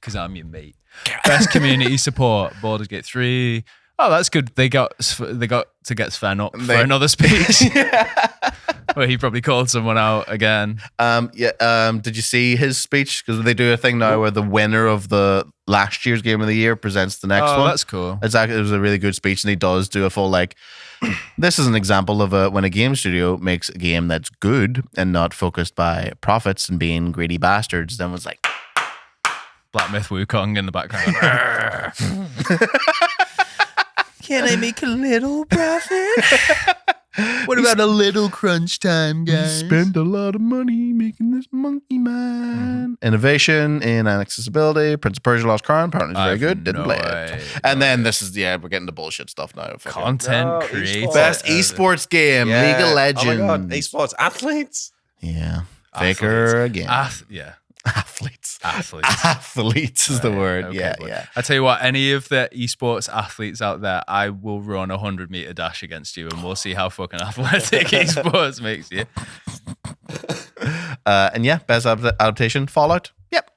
because I'm your mate. Best community support. Baldur's Gate 3. Oh, that's good. They got to get Sven up for another speech. Where he probably called someone out again. Did you see his speech? Because they do a thing now where the winner of the last year's game of the year presents the next one. That's cool. It was a really good speech, and he does do a full like. This is an example of when a game studio makes a game that's good and not focused by profits and being greedy bastards. Then was like Black Myth Wukong in the background. Can I make a little profit? What about a little crunch time, guys? spend a lot of money making this Monkey Man. Innovation in accessibility. Prince of Persia: Lost Crown apparently is very good. Didn't play it. And then this is we're getting the bullshit stuff now. Fucking Content No, creator. esports. best esports game, Yeah. League of Legends. Oh my god, esports athletes. Yeah, Faker again. Yeah. Athletes. Athletes. Athletes is the word. Okay, Yeah, but yeah. I tell you what, any of the esports athletes out there, I will run a 100-meter dash against you, and we'll see how fucking athletic esports makes you. And yeah, best adaptation, Fallout. Yep.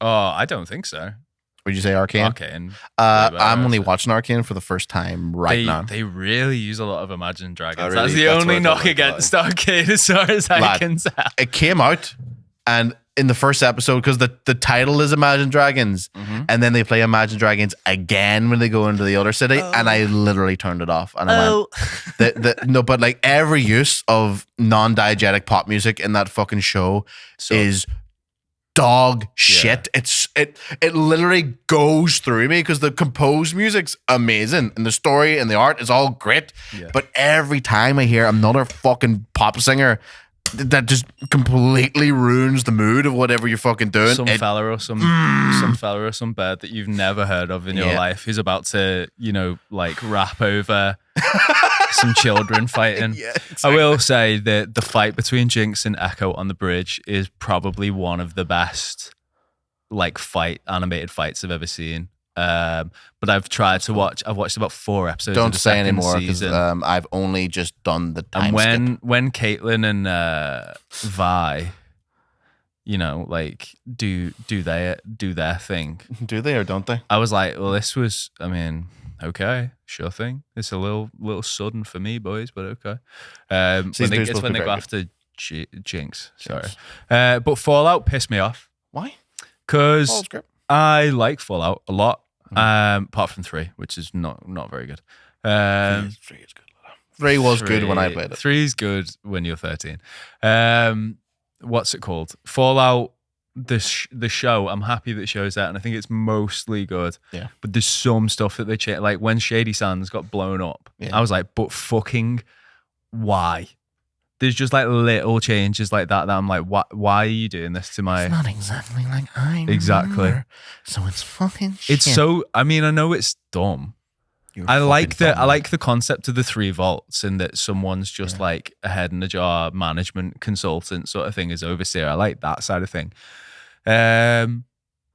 Oh, I don't think so. Would you say Arcane? Arcane. I'm only watching Arcane for the first time now. They really use a lot of Imagine Dragons. Really? That's the That's only what I knock don't like against Arcane as far as I Lad, can tell. It came out, and in the first episode, because the title is Imagine Dragons, and then they play Imagine Dragons again when they go into the other city, and I literally turned it off. And I went, no, but like every use of non-diegetic pop music in that fucking show is dog shit. It literally goes through me because the composed music's amazing and the story and the art is all great. Yeah. But every time I hear another fucking pop singer, that just completely ruins the mood of whatever you're fucking doing. Some fella or some fella or some bird that you've never heard of in your life who's about to, like rap over some children fighting. Yeah, I will say that the fight between Jinx and Echo on the bridge is probably one of the best like animated fights I've ever seen. But I've tried to watch. I've watched about 4 episodes. Don't of the say second anymore because season. I've only just done the time And skip. when Caitlyn and Vi, like do their thing, Do they or don't they? I was like, well, this was. I mean, okay, sure thing. It's a little sudden for me, boys, but okay. Season 2 is It's supposed when to they be go very after Jinx. Sorry, but Fallout pissed me off Why? because Fallout's great. I like Fallout a lot. Apart from 3, which is not very good. 3 is good. 3 was good when I played it. 3 is good when you're 13. What's it called? Fallout, the show. I'm happy that show's out, and I think it's mostly good. Yeah. But there's some stuff that they change. Like when Shady Sands got blown up, Yeah. I was like, but fucking why? There's just like little changes like that I'm like, why are you doing this to my... It's not exactly like I Exactly. remember, so it's fucking shit. It's so... I mean, I know it's dumb. You're I like fucking dumb. I like the concept of the 3 vaults and that someone's just like a head in the jar management consultant sort of thing as overseer. I like that side of thing.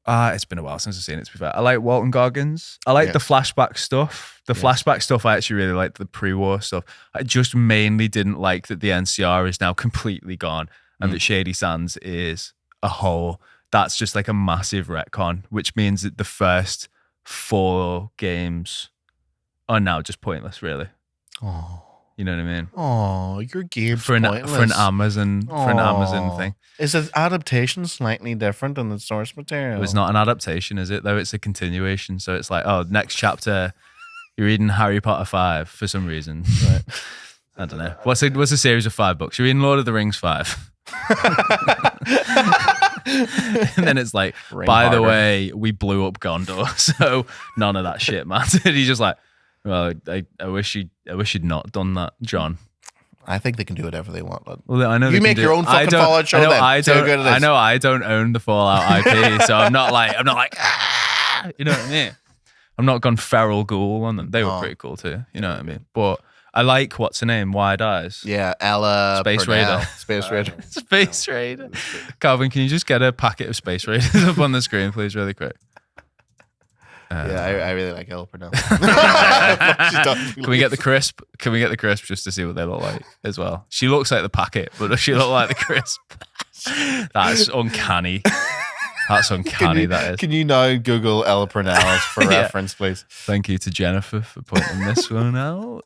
It's been a while since I've seen it, to be fair. I like Walton Goggins. I like the flashback stuff. The flashback stuff, I actually really like the pre-war stuff. I just mainly didn't like that the NCR is now completely gone and that Shady Sands is a whole. That's just like a massive retcon, which means that the first 4 games are now just pointless, really. Oh, You know what I mean? oh, your game's For an pointless. Amazon thing. Is the adaptation slightly different than the source material? It was not an adaptation, is it? Though it's a continuation. So it's like, oh, next chapter, you're reading Harry Potter 5 for some reason. Right. I don't know. What's a series of 5 books? You're reading Lord of the Rings 5. And then it's like, Ring by the harder. way, we blew up Gondor, so none of that shit mattered. He's just like, well, I wish you'd not done that, John. I think they can do whatever they want. Lad. Well, I know You they can make do your it. own fucking I don't- Fallout show I know then. I See how don't. good it is. I know I don't own the Fallout IP, so I'm not like you know what I mean. I'm not gone feral ghoul on them. They were pretty cool too. You know what I mean. But I like what's her name, Wide Eyes. Yeah, Ella Space Purnell. Raider. Space Raider. Space Raider. Calvin, can you just get a packet of Space Raiders up on the screen, please, really quick? Yeah, I really like Ella Purnell. Can we get the crisp? Can we get the crisp just to see what they look like as well? She looks like the packet, but does she look like the crisp? That's uncanny. That's uncanny. That is. Can you now Google Ella Purnell for Yeah. reference, please? Thank you to Jennifer for pointing this one out.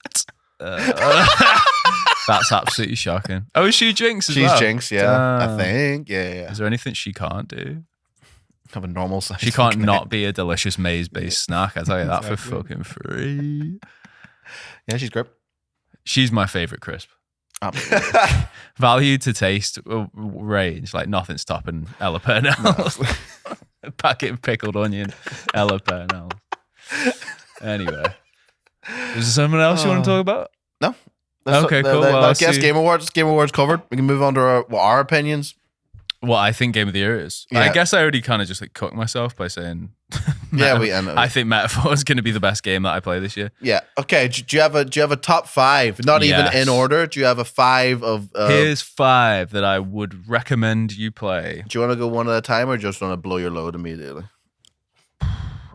That's absolutely shocking. Oh, is she Jinx as She's well? Jinx, yeah. I Damn. think. Yeah. Is there anything she can't do? Have a normal size. She can't fucking not be a delicious maize-based snack. I tell you that for fucking free. Yeah, she's great. She's my favorite crisp. Absolutely. Value to taste range, like nothing stopping Ella Purnell. A packet of pickled onion, Ella Purnell. Anyway, is there something else you want to talk about? No. Okay, cool. Well, I guess see. Game Awards covered. We can move on to our opinions. What I think Game of the Year is. Yeah. I guess I already kind of just like cooked myself by saying, Yeah, I think Metaphor is going to be the best game that I play this year. Yeah. Okay. Do you have a top 5? Not even Yes. in order. Do you have a 5 of? Here's 5 that I would recommend you play. Do you want to go one at a time or just want to blow your load immediately?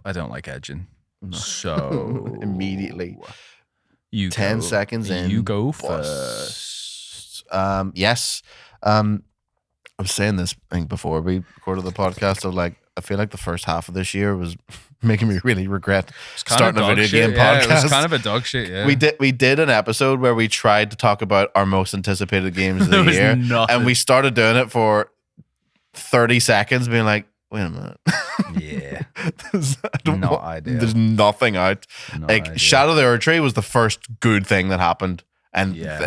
I don't like edging, so Immediately. you 10 go. seconds in. You go bust. first. Yes. I was saying this I think before we recorded the podcast. Of like, I feel like the first half of this year was making me really regret starting a video game podcast. It was kind of a dog shit. Yeah, We did an episode where we tried to talk about our most anticipated games of the There was year, nothing. and we started doing it for 30 seconds, being like, "Wait a minute, Yeah, I not want- ideal. There's nothing out." Not Like ideal. Shadow of the Erd Tree was the first good thing that happened, and Yeah.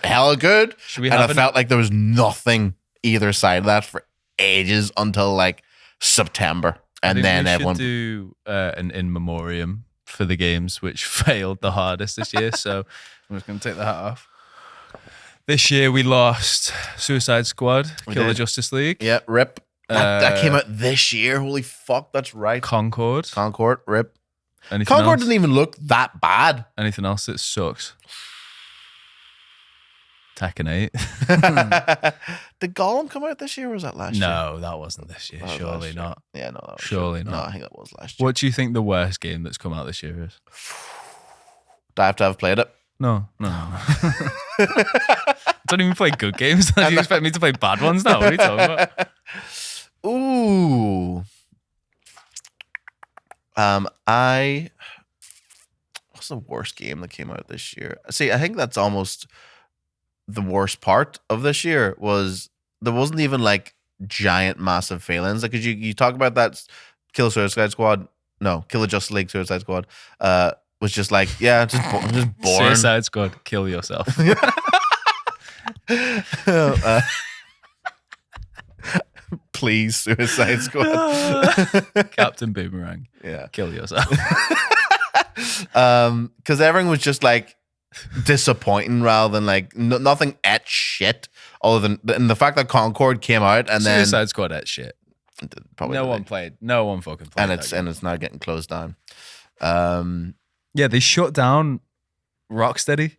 hella good. Should we And have I felt like there was nothing either side of that for ages until like September, and then we everyone. should do an in memoriam for the games which failed the hardest this year. So I'm just going to take the hat off. This year we lost Suicide Squad, Kill the did. Justice League, Yeah, rip. That came Uh, out this year. Holy fuck, that's right. Concord. Concord, rip. Anything Concord else? didn't even look that bad. Anything else that sucks? Tekken 8. Did Gollum come out this year or was that last year? No, that wasn't this year. That was Surely last year. not. Yeah, no, that was Surely No, not. I think that was last year. What do you think the worst game that's come out this year is? Do I have to have played it? No. I don't even play good games. Do you expect me to play bad ones now? What are you talking about? Ooh. What's the worst game that came out this year? See, I think that's almost the worst part of this year was there wasn't even like giant massive failings. Like, 'cause you talk about that Kill Suicide Squad, no, Kill the Justice League Suicide Squad, was just like, yeah, just boring. Suicide Squad, kill yourself. Please, Suicide Squad. Captain Boomerang, Yeah. kill yourself. Because everything was just like disappointing rather than like nothing at shit. Other than and the fact that Concord came out and then Suicide Squad, that shit. probably No didn't. one played. No one fucking played. and that it's game. and it's now getting closed down. Yeah, they shut down Rocksteady,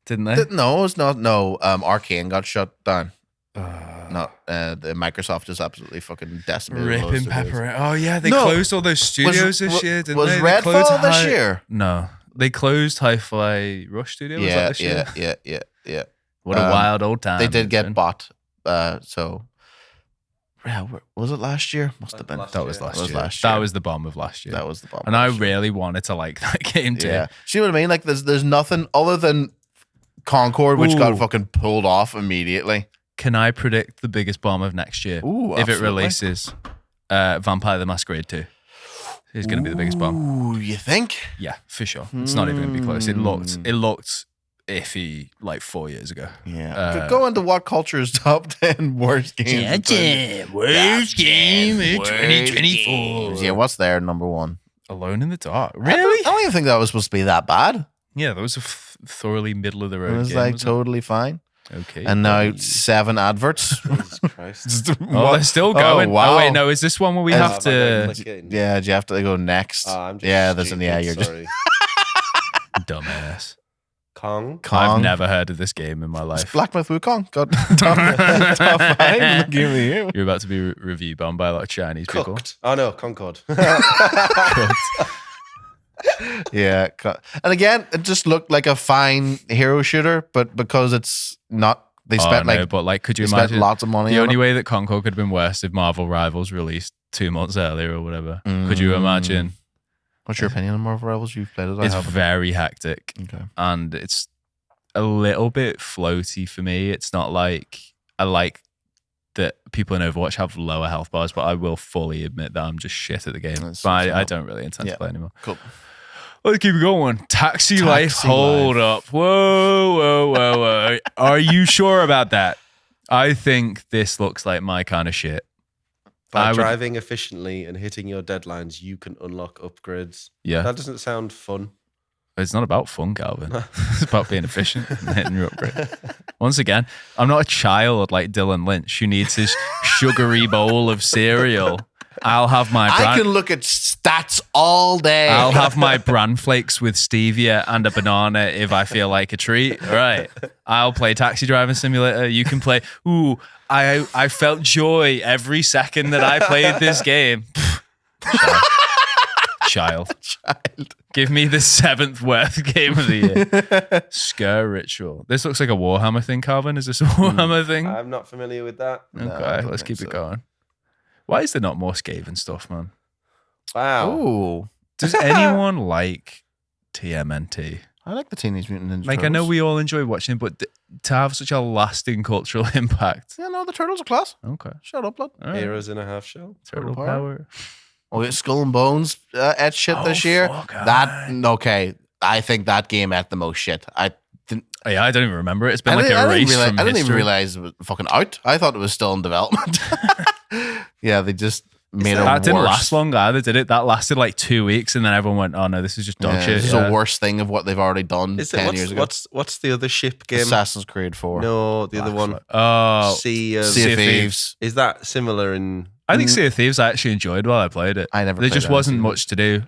didn't they? No, it's not. No, Arcane got shut down. Not the Microsoft just absolutely fucking decimated. those Ripping studios. pepper. Oh yeah, they No. closed all those studios this year, didn't was they? They closed Redfall this Hi- year? No, they closed Hi-Fi Rush Studio. Was that this year? Yeah. What a wild old time. They did it's get been. bought. So, yeah, was it last year? Must have been. That was last That was year. last That year. was the bomb of last year. That was the bomb. and I last year. really wanted to like that game too. Yeah. See what I mean? Like there's nothing other than Concord, which got Ooh. fucking pulled off immediately. Can I predict the biggest bomb of next year? Ooh, if it absolutely. releases Vampire the Masquerade 2. It's going to be the biggest bomb. Ooh, you think? Yeah, for sure. It's not even going to be close. It looked iffy like 4 years ago. Yeah. But go into what culture's top 10 worst games. Worst game in 2024. Yeah, what's their number one? Alone in the Dark. I Really? don't even think that was supposed to be that bad. Yeah, that was a thoroughly middle of the road It was game. like wasn't totally fine. it? Okay. And now buddy. 7 adverts. Jesus Christ. Oh, they're still going. Oh, wow. Oh, wait, no. Is this one where we Is- have Oh, am I gonna to... click it? Yeah, do you have to go next? Oh, I'm just Yeah, there's an stupid, you're just sorry. Dumbass. Kong. Kong. I've never heard of this game in my It's life. Black Myth Wukong. Got top 5 in the game of the year. You're about to be reviewed bombed by a lot of Chinese people. Cooked. Oh no, Concord. Yeah. And again, it just looked like a fine hero shooter, but because it's not, they spent but like, could you they spent imagine? lots of money The on only it. way that Concord could have been worse if Marvel Rivals released 2 months earlier or whatever. Could you imagine? What's your opinion on Marvel Rivals? You've played it? I It's haven't. very hectic Okay. and it's a little bit floaty for me. It's not like I like that people in Overwatch have lower health bars, but I will fully admit that I'm just shit at the game. That's- But I that's don't really intend Yeah. to play anymore. Cool. Let's keep it going. Taxi Life. Taxi Hold Life. up. Whoa. Are you sure about that? I think this looks like my kind of shit. By I would- driving efficiently and hitting your deadlines, you can unlock upgrades. Yeah. That doesn't sound fun. It's not about fun, Calvin. It's about being efficient and hitting your upgrade. Once again, I'm not a child like Dylan Lynch who needs his sugary bowl of cereal. I'll have my I bran- can look at stats all day. I'll have my bran flakes with stevia and a banana if I feel like a treat. All right. I'll play Taxi Driving Simulator. You can play. Ooh, I felt joy every second that I played this game. Child. Give me the 7th worst game of the year. Scare Ritual. This looks like a Warhammer thing, Calvin. Is this a Warhammer thing? I'm not familiar with that. Okay, I don't let's think keep it so. going. Why is there not more Skaven stuff, man? Wow. Ooh. Does anyone like TMNT? I like the Teenage Mutant Ninja Like, Turtles. I know we all enjoy watching it, but to have such a lasting cultural impact. Yeah, no, the Turtles are class. Okay. Shut up, lad. All right. Heroes in a half shell. Turtle Power. power. Oh, yeah, Skull and Bones at shit Oh, this year. fuck, That, okay. I think that game at the most shit. I didn't, Oh, yeah, I don't even remember it. It's been I like didn't- I didn't erased realize- from I didn't even history. realize it was fucking out. I thought it was still in development. Yeah, they just made it That didn't worse. last long either, did it? That lasted like 2 weeks, and then everyone went, "Oh no, this is just dog Yeah, shit." It's Yeah. the worst thing of what they've already done Is it, 10 years ago. what's the other ship game? Assassin's Creed 4. No, the other one. Oh, Sea of Sea of Thieves. Thieves. Is that similar in? I think Sea of Thieves I actually enjoyed while I played it. I never There played just that, wasn't Sea of much to do.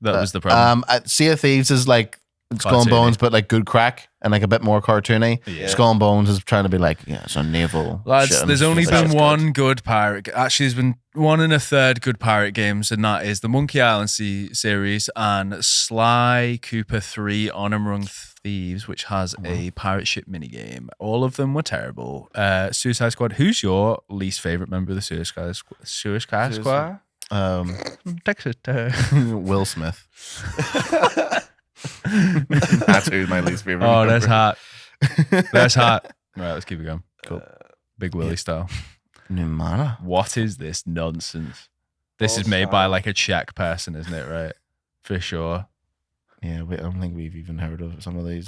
That was the problem. Sea of Thieves is like Skull and Cartoony. Bones, but like good crack and like a bit more cartoony. Yeah. Skull and Bones is trying to be like, yeah, it's a naval. Lads, shit, and there's it's only just been like- one good pirate. Actually, there's been 1 1/3 good pirate games, and that is the Monkey Island series and Sly Cooper 3 On Among Thieves, which has a pirate ship minigame. All of them were terrible. Suicide Squad. Who's your least favorite member of the Suicide Squad? Texas. Will Smith. That's who's my least favorite. Oh, that's hot. That's hot. Right, let's keep it going. Cool. Big Willie style. Numana. What is this nonsense? This is All made by style. like a Czech person, isn't it? Right? For sure. Yeah, I don't think we've even heard of some of these.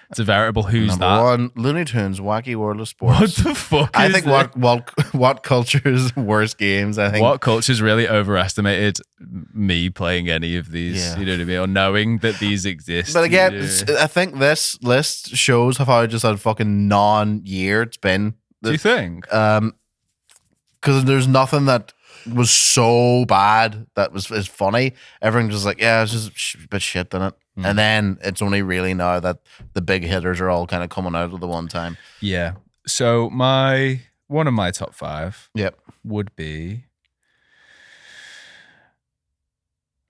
It's a veritable who's Number that? 1, Looney Tunes, Wacky World of Sports. What the fuck I is think this? what culture's worst games. I think What culture's really overestimated me playing any of these, Yeah. you know what I mean? Or knowing that these exist. But again, you know. I think this list shows how just a fucking non-year it's been. Do you think? Because there's nothing that was so bad that is funny. Everyone was like, yeah, it's just a bit shit, didn't it? And then it's only really now that the big hitters are all kind of coming out at the one time. Yeah. So one of my top 5 Yep. would be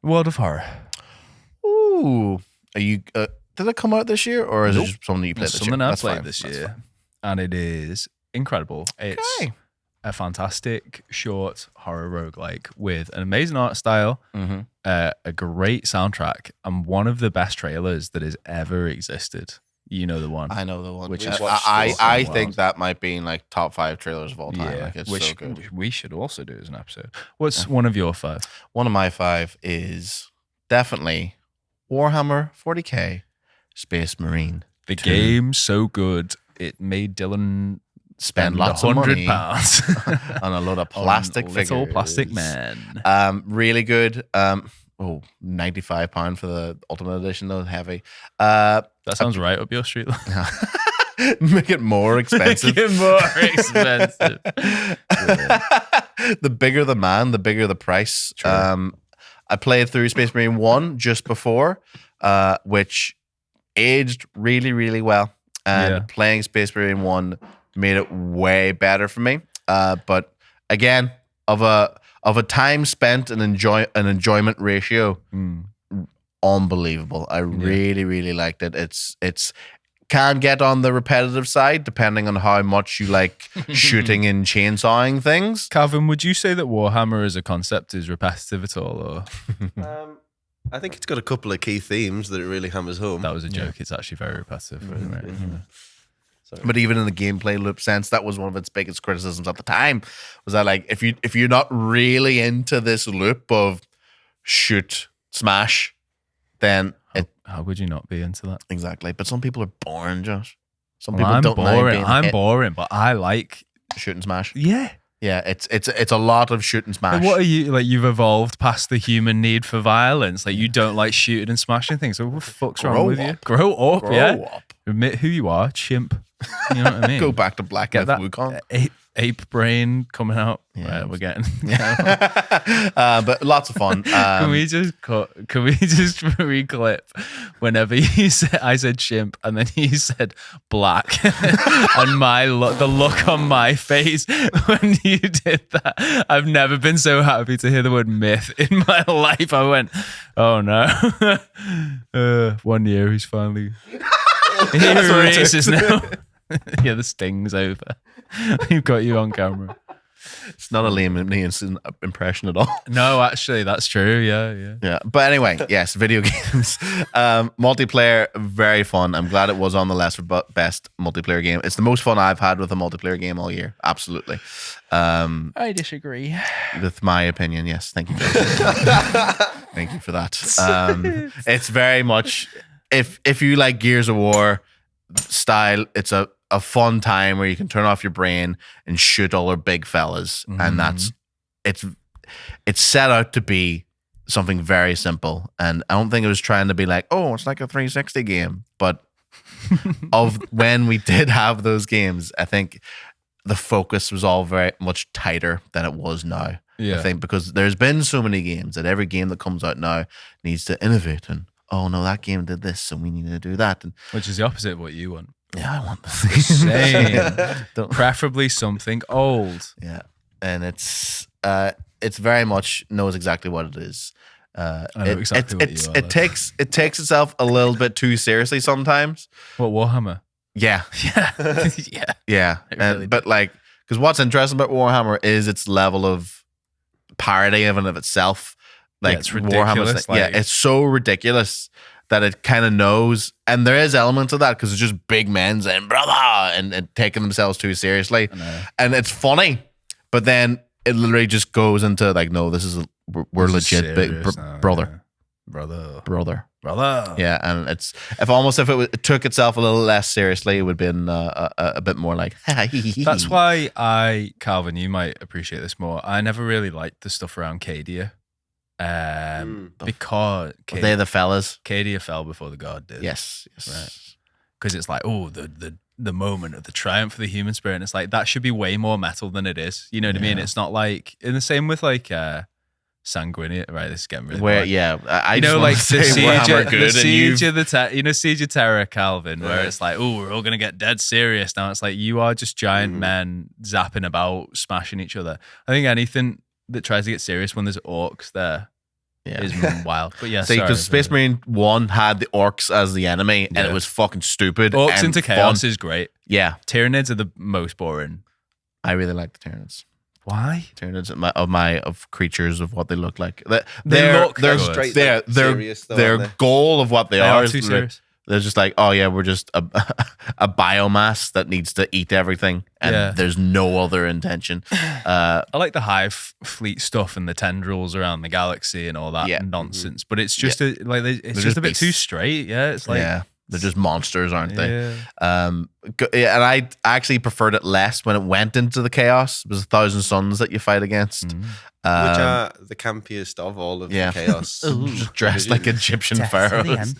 World of Horror. Ooh. Are you? Did it come out this year, or is it just something that you played It's this something year? I That's played fine. this That's year, fine. and it is incredible. It's Okay. a fantastic short horror roguelike with an amazing art style, Mm-hmm. a great soundtrack, and one of the best trailers that has ever existed. You know the one. I know the one. Which Which is I awesome. think that might be in like top 5 trailers of all time. Yeah, Like it's which so good. we should also do as an episode. What's one of your 5? One of my 5 is definitely Warhammer 40k Space Marine. The game so good it made Dylan spend lots of money £100 on a load of plastic figures. Little plastic man. Really good. £95 for the Ultimate Edition though, heavy. That sounds right up your street. Make it more expensive. Make it more expensive. The bigger the man, the bigger the price. True. I played through Space Marine 1 just before, which aged really, really well. And playing Space Marine 1 made it way better for me. But again, of a time spent and enjoyment ratio, unbelievable. I really, really liked it. It's can get on the repetitive side depending on how much you like shooting and chainsawing things. Calvin, would you say that Warhammer as a concept is repetitive at all? Or I think it's got a couple of key themes that it really hammers home. that was a joke. It's actually very repetitive. Right? But even in the gameplay loop sense, that was one of its biggest criticisms at the time. Was that like if you're not really into this loop of shoot, smash, then how would you not be into that? Exactly. But some people are boring, Josh. Some people don't boring. I'm boring, but I like shoot and smash. Yeah. Yeah, it's a lot of shoot and smash. But what are you like? You've evolved past the human need for violence. Like you don't like shooting and smashing things. So what the fuck's wrong with you? Grow up. Grow up. Admit who you are, chimp. You know what I mean? Go back to Black Myth Wukong. Ape brain coming out. Yeah, right, we're getting. But lots of fun. Can we just reclip whenever you said I said chimp and then you said black and the look on my face when you did that. I've never been so happy to hear the word myth in my life. I went, oh no. 1 year he's finally racist now. Yeah, the sting's over. We've got you on camera. It's not a Liam Neeson impression at all. No, actually, that's true. Yeah. But anyway, yes, video games. Multiplayer, very fun. I'm glad it was on the list for best multiplayer game. It's the most fun I've had with a multiplayer game all year. Absolutely. I disagree. With my opinion, yes. Thank you. Thank you for that. It's very much, if you like Gears of War style, it's a fun time where you can turn off your brain and shoot all our big fellas. And it's set out to be something very simple. And I don't think it was trying to be like, oh, it's like a 360 game. But of when we did have those games, I think the focus was all very much tighter than it was now. I think because there's been so many games that every game that comes out now needs to innovate and, oh no, that game did this, so we need to do that. And which is the opposite of what you want. Yeah, I want the same. Preferably something old. Yeah, and it's very much knows exactly what it is. I know exactly what you are. It takes itself a little bit too seriously sometimes. What, Warhammer? Yeah, yeah. Really but like, because what's interesting about Warhammer is its level of parody of and of itself. Like it's ridiculous. It's so ridiculous that it kind of knows, and there is elements of that because it's just big men saying brother and taking themselves too seriously, and it's funny, but then it literally just goes into like, no, we're legit big brother. Yeah, and it's if it took itself a little less seriously, it would have been a bit more like. That's why Calvin, you might appreciate this more. I never really liked the stuff around Cadia. Because they're the fellas. Cadia fell before the god did. Yes. Right. Because it's like, oh, the moment of the triumph of the human spirit. And it's like that should be way more metal than it is. You know what I mean? It's not like in the same with like Sanguinius. Right, this is getting really where bad. I know like the Siege of Terror, Calvin, where it's like, oh, we're all gonna get dead serious now. It's like you are just giant men zapping about, smashing each other. I think anything that tries to get serious when there's orcs there is wild. But yeah, because Space Marine 1 had the orcs as the enemy and it was fucking stupid. Orcs into Chaos is great. Yeah. Tyranids are the most boring. I really like the Tyranids. Why? Tyranids of creatures of what they look like. They're straight. Their goal of what they are is too serious. They're just like, oh yeah, we're just a biomass that needs to eat everything, and there's no other intention. I like the hive fleet stuff and the tendrils around the galaxy and all that nonsense, but it's just it's just a bit too straight. Yeah, it's like They're just monsters, aren't they? Yeah. And I actually preferred it less when it went into the chaos. It was 1,000 Suns that you fight against. Which are the campiest of all of the chaos. Dressed like Egyptian pharaohs.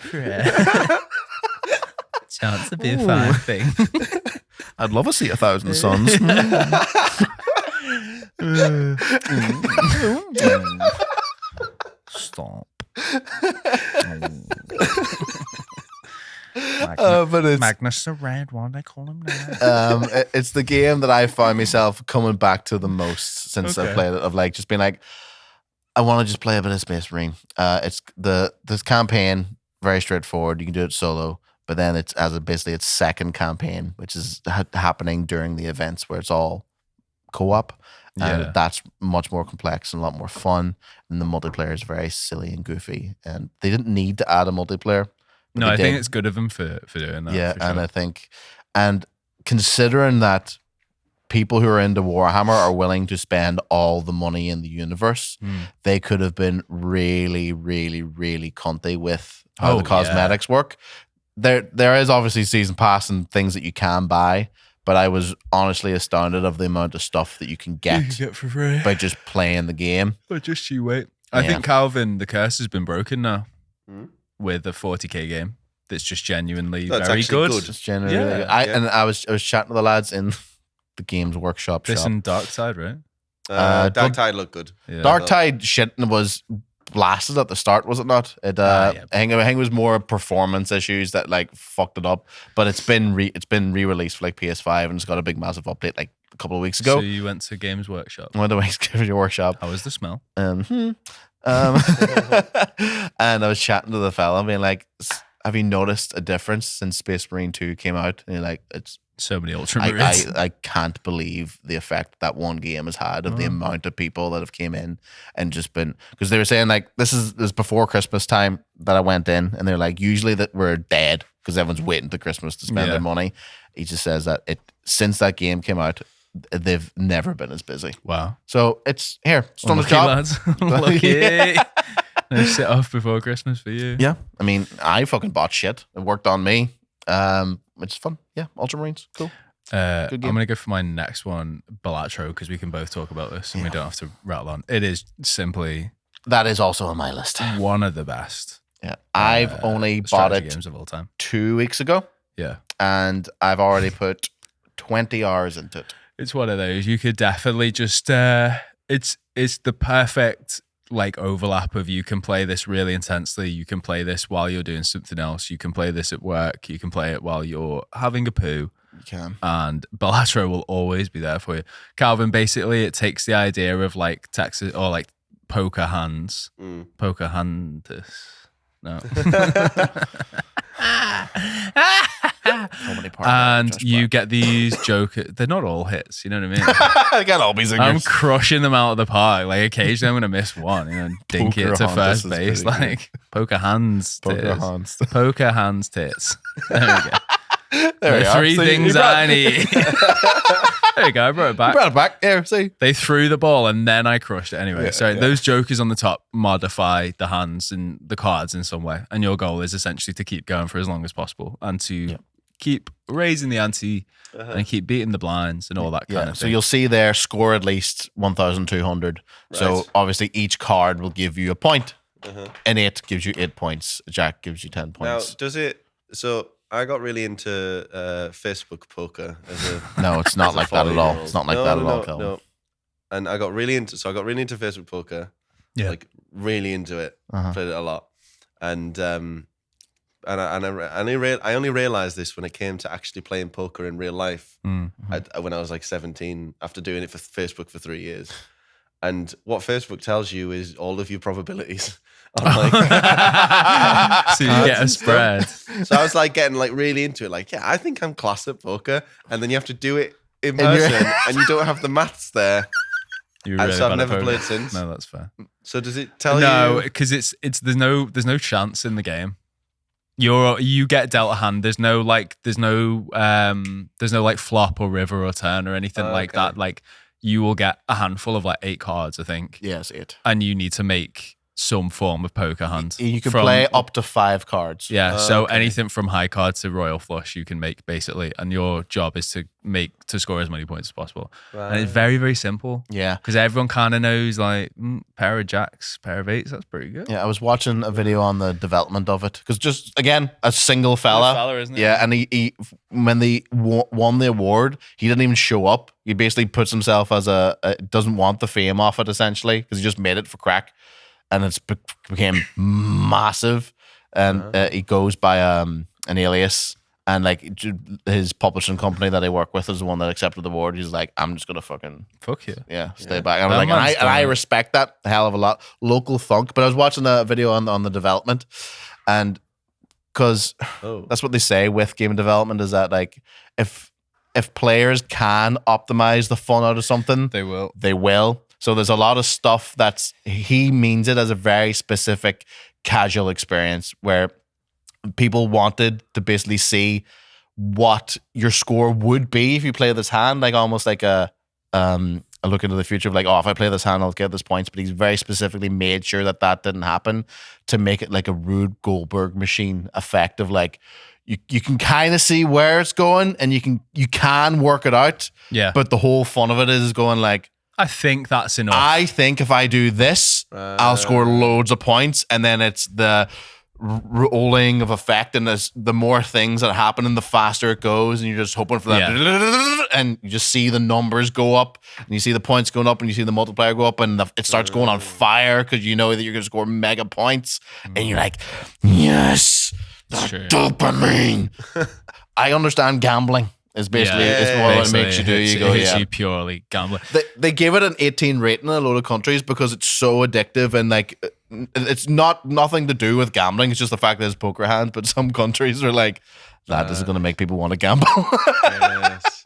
Chance to be a fine thing. I'd love to see 1,000 Suns. Stop. But it's Magnus the Red One, they call him now. it's the game that I found myself coming back to the most since I played it. Of like just being like, I want to just play a bit of Space Marine. It's this campaign, very straightforward. You can do it solo, but then it's basically its second campaign, which is happening during the events where it's all co-op. And that's much more complex and a lot more fun. And the multiplayer is very silly and goofy. And they didn't need to add a multiplayer. No, I think it's good of them for doing that. Yeah, for sure. and I think, and considering that people who are into Warhammer are willing to spend all the money in the universe, they could have been really, really, really cunty with how the cosmetics work. There is obviously season pass and things that you can buy, but I was honestly astounded of the amount of stuff that you can get for free by just playing the game. But just you wait. I think Calvin, the curse has been broken now with a 40k game that's just genuinely very good. It's genuinely really good. I was chatting to the lads in the Games Workshop This shop. and Darktide, right? Darktide looked good. Yeah. Darktide shit was blasted at the start, was it not? I think it was more performance issues that like fucked it up. But it's been re-released for like PS5 and it's got a big massive update like a couple of weeks ago. So you went to Games Workshop. I went to Games Workshop. How was the smell? And I was chatting to the fella being like, have you noticed a difference since Space Marine 2 came out? And you're like, it's so many Ultramarines. I can't believe the effect that one game has had of the amount of people that have came in and just been, because they were saying like this is before Christmas time that I went in and they're like usually that we're dead because everyone's waiting to Christmas to spend their money. He just says that since that game came out they've never been as busy. Wow. So it's done the Lucky job. lads. Lucky. No sit off before Christmas for you. Yeah. I mean, I fucking bought shit. It worked on me. Which is fun. Yeah. Ultramarines. Cool. I'm going to go for my next one, Balatro, because we can both talk about this and we don't have to rattle on. It is simply... That is also on my list. One of the best. Yeah. I've only bought it games of all time. 2 weeks ago. Yeah. And I've already put 20 hours into it. It's one of those. You could definitely just... it's the perfect... like overlap of you can play this really intensely, you can play this while you're doing something else, you can play this at work, you can play it while you're having a poo. You can. And Balatro will always be there for you. Calvin, basically it takes the idea of like Texas or like poker hands. Poker handus. No. And you get these jokers. They're not all hits, you know what I mean? I got all these. I'm crushing them out of the park. Like occasionally I'm gonna miss one, dink it to first base. Like poker hands tits. Poker hands tits. There we go. There we are. Three things I need. There you go, I brought it back. You brought it back. Here, see. They threw the ball and then I crushed it. Anyway, those jokers on the top modify the hands and the cards in some way. And your goal is essentially to keep going for as long as possible and to keep raising the ante and keep beating the blinds and all that kind of thing. So you'll see there, score at least 1,200. Right. So obviously each card will give you a point. An 8 gives you 8 points. A jack gives you 10 points. Now, does it... So... I got really into Facebook poker as a no, it's not like that at all. It's not like that at all, Calvin. No. And I got really into Facebook poker. Yeah. Like really into it. Played it a lot. And I only realized this when it came to actually playing poker in real life. When I was like 17 after doing it for Facebook for 3 years. And what Facebook tells you is all of your probabilities. So you get a spread. So I was like getting like really into it. Like, I think I'm class at poker. And then you have to do it in person and you don't have the maths there. Really so I've never played since. No, that's fair. So does it tell you? No, because it's there's no chance in the game. You get dealt a hand. There's no like flop or river or turn or anything like that. Like you will get a handful of like 8 cards, I think. Yes, 8. And you need to make some form of poker hand. You can play up to 5 cards. Yeah, so anything from high card to royal flush you can make basically, and your job is to score as many points as possible. Right. And it's very, very simple. Yeah. Because everyone kind of knows like pair of jacks, pair of eights, that's pretty good. Yeah, I was watching a video on the development of it because just again a single fella, isn't it? yeah, and he when they won the award, he didn't even show up. He basically puts himself as doesn't want the fame off it essentially because he just made it for crack, and it's became massive. And he goes by an alias. And like his publishing company that I work with is the one that accepted the award. He's like, I'm just gonna fucking fuck you. Yeah, stay back. And I'm like, and I respect that a hell of a lot. Local thunk. But I was watching a video on the development, and because that's what they say with game development is that like if players can optimize the fun out of something, they will. They will. So there's a lot of stuff he means it as a very specific casual experience where people wanted to basically see what your score would be if you play this hand, like almost like a look into the future of like, oh, if I play this hand, I'll get this points. But he's very specifically made sure that didn't happen to make it like a Rube Goldberg machine effect of like you can kind of see where it's going and you can work it out. Yeah. But the whole fun of it is going like, I think that's enough. I think if I do this, I'll score loads of points, and then it's the rolling of effect, and the more things that happen and the faster it goes, and you're just hoping for that, and you just see the numbers go up, and you see the points going up, and you see the multiplier go up, and it starts going on fire because you know that you're going to score mega points, and you're like, yes, that dopamine. I understand gambling. Is basically it's more what it makes you do. You go, you purely gambling. They give it an 18 rating in a load of countries because it's so addictive and like it's nothing to do with gambling. It's just the fact that it's poker hands. But some countries are like, this is going to make people want to gamble. Yes.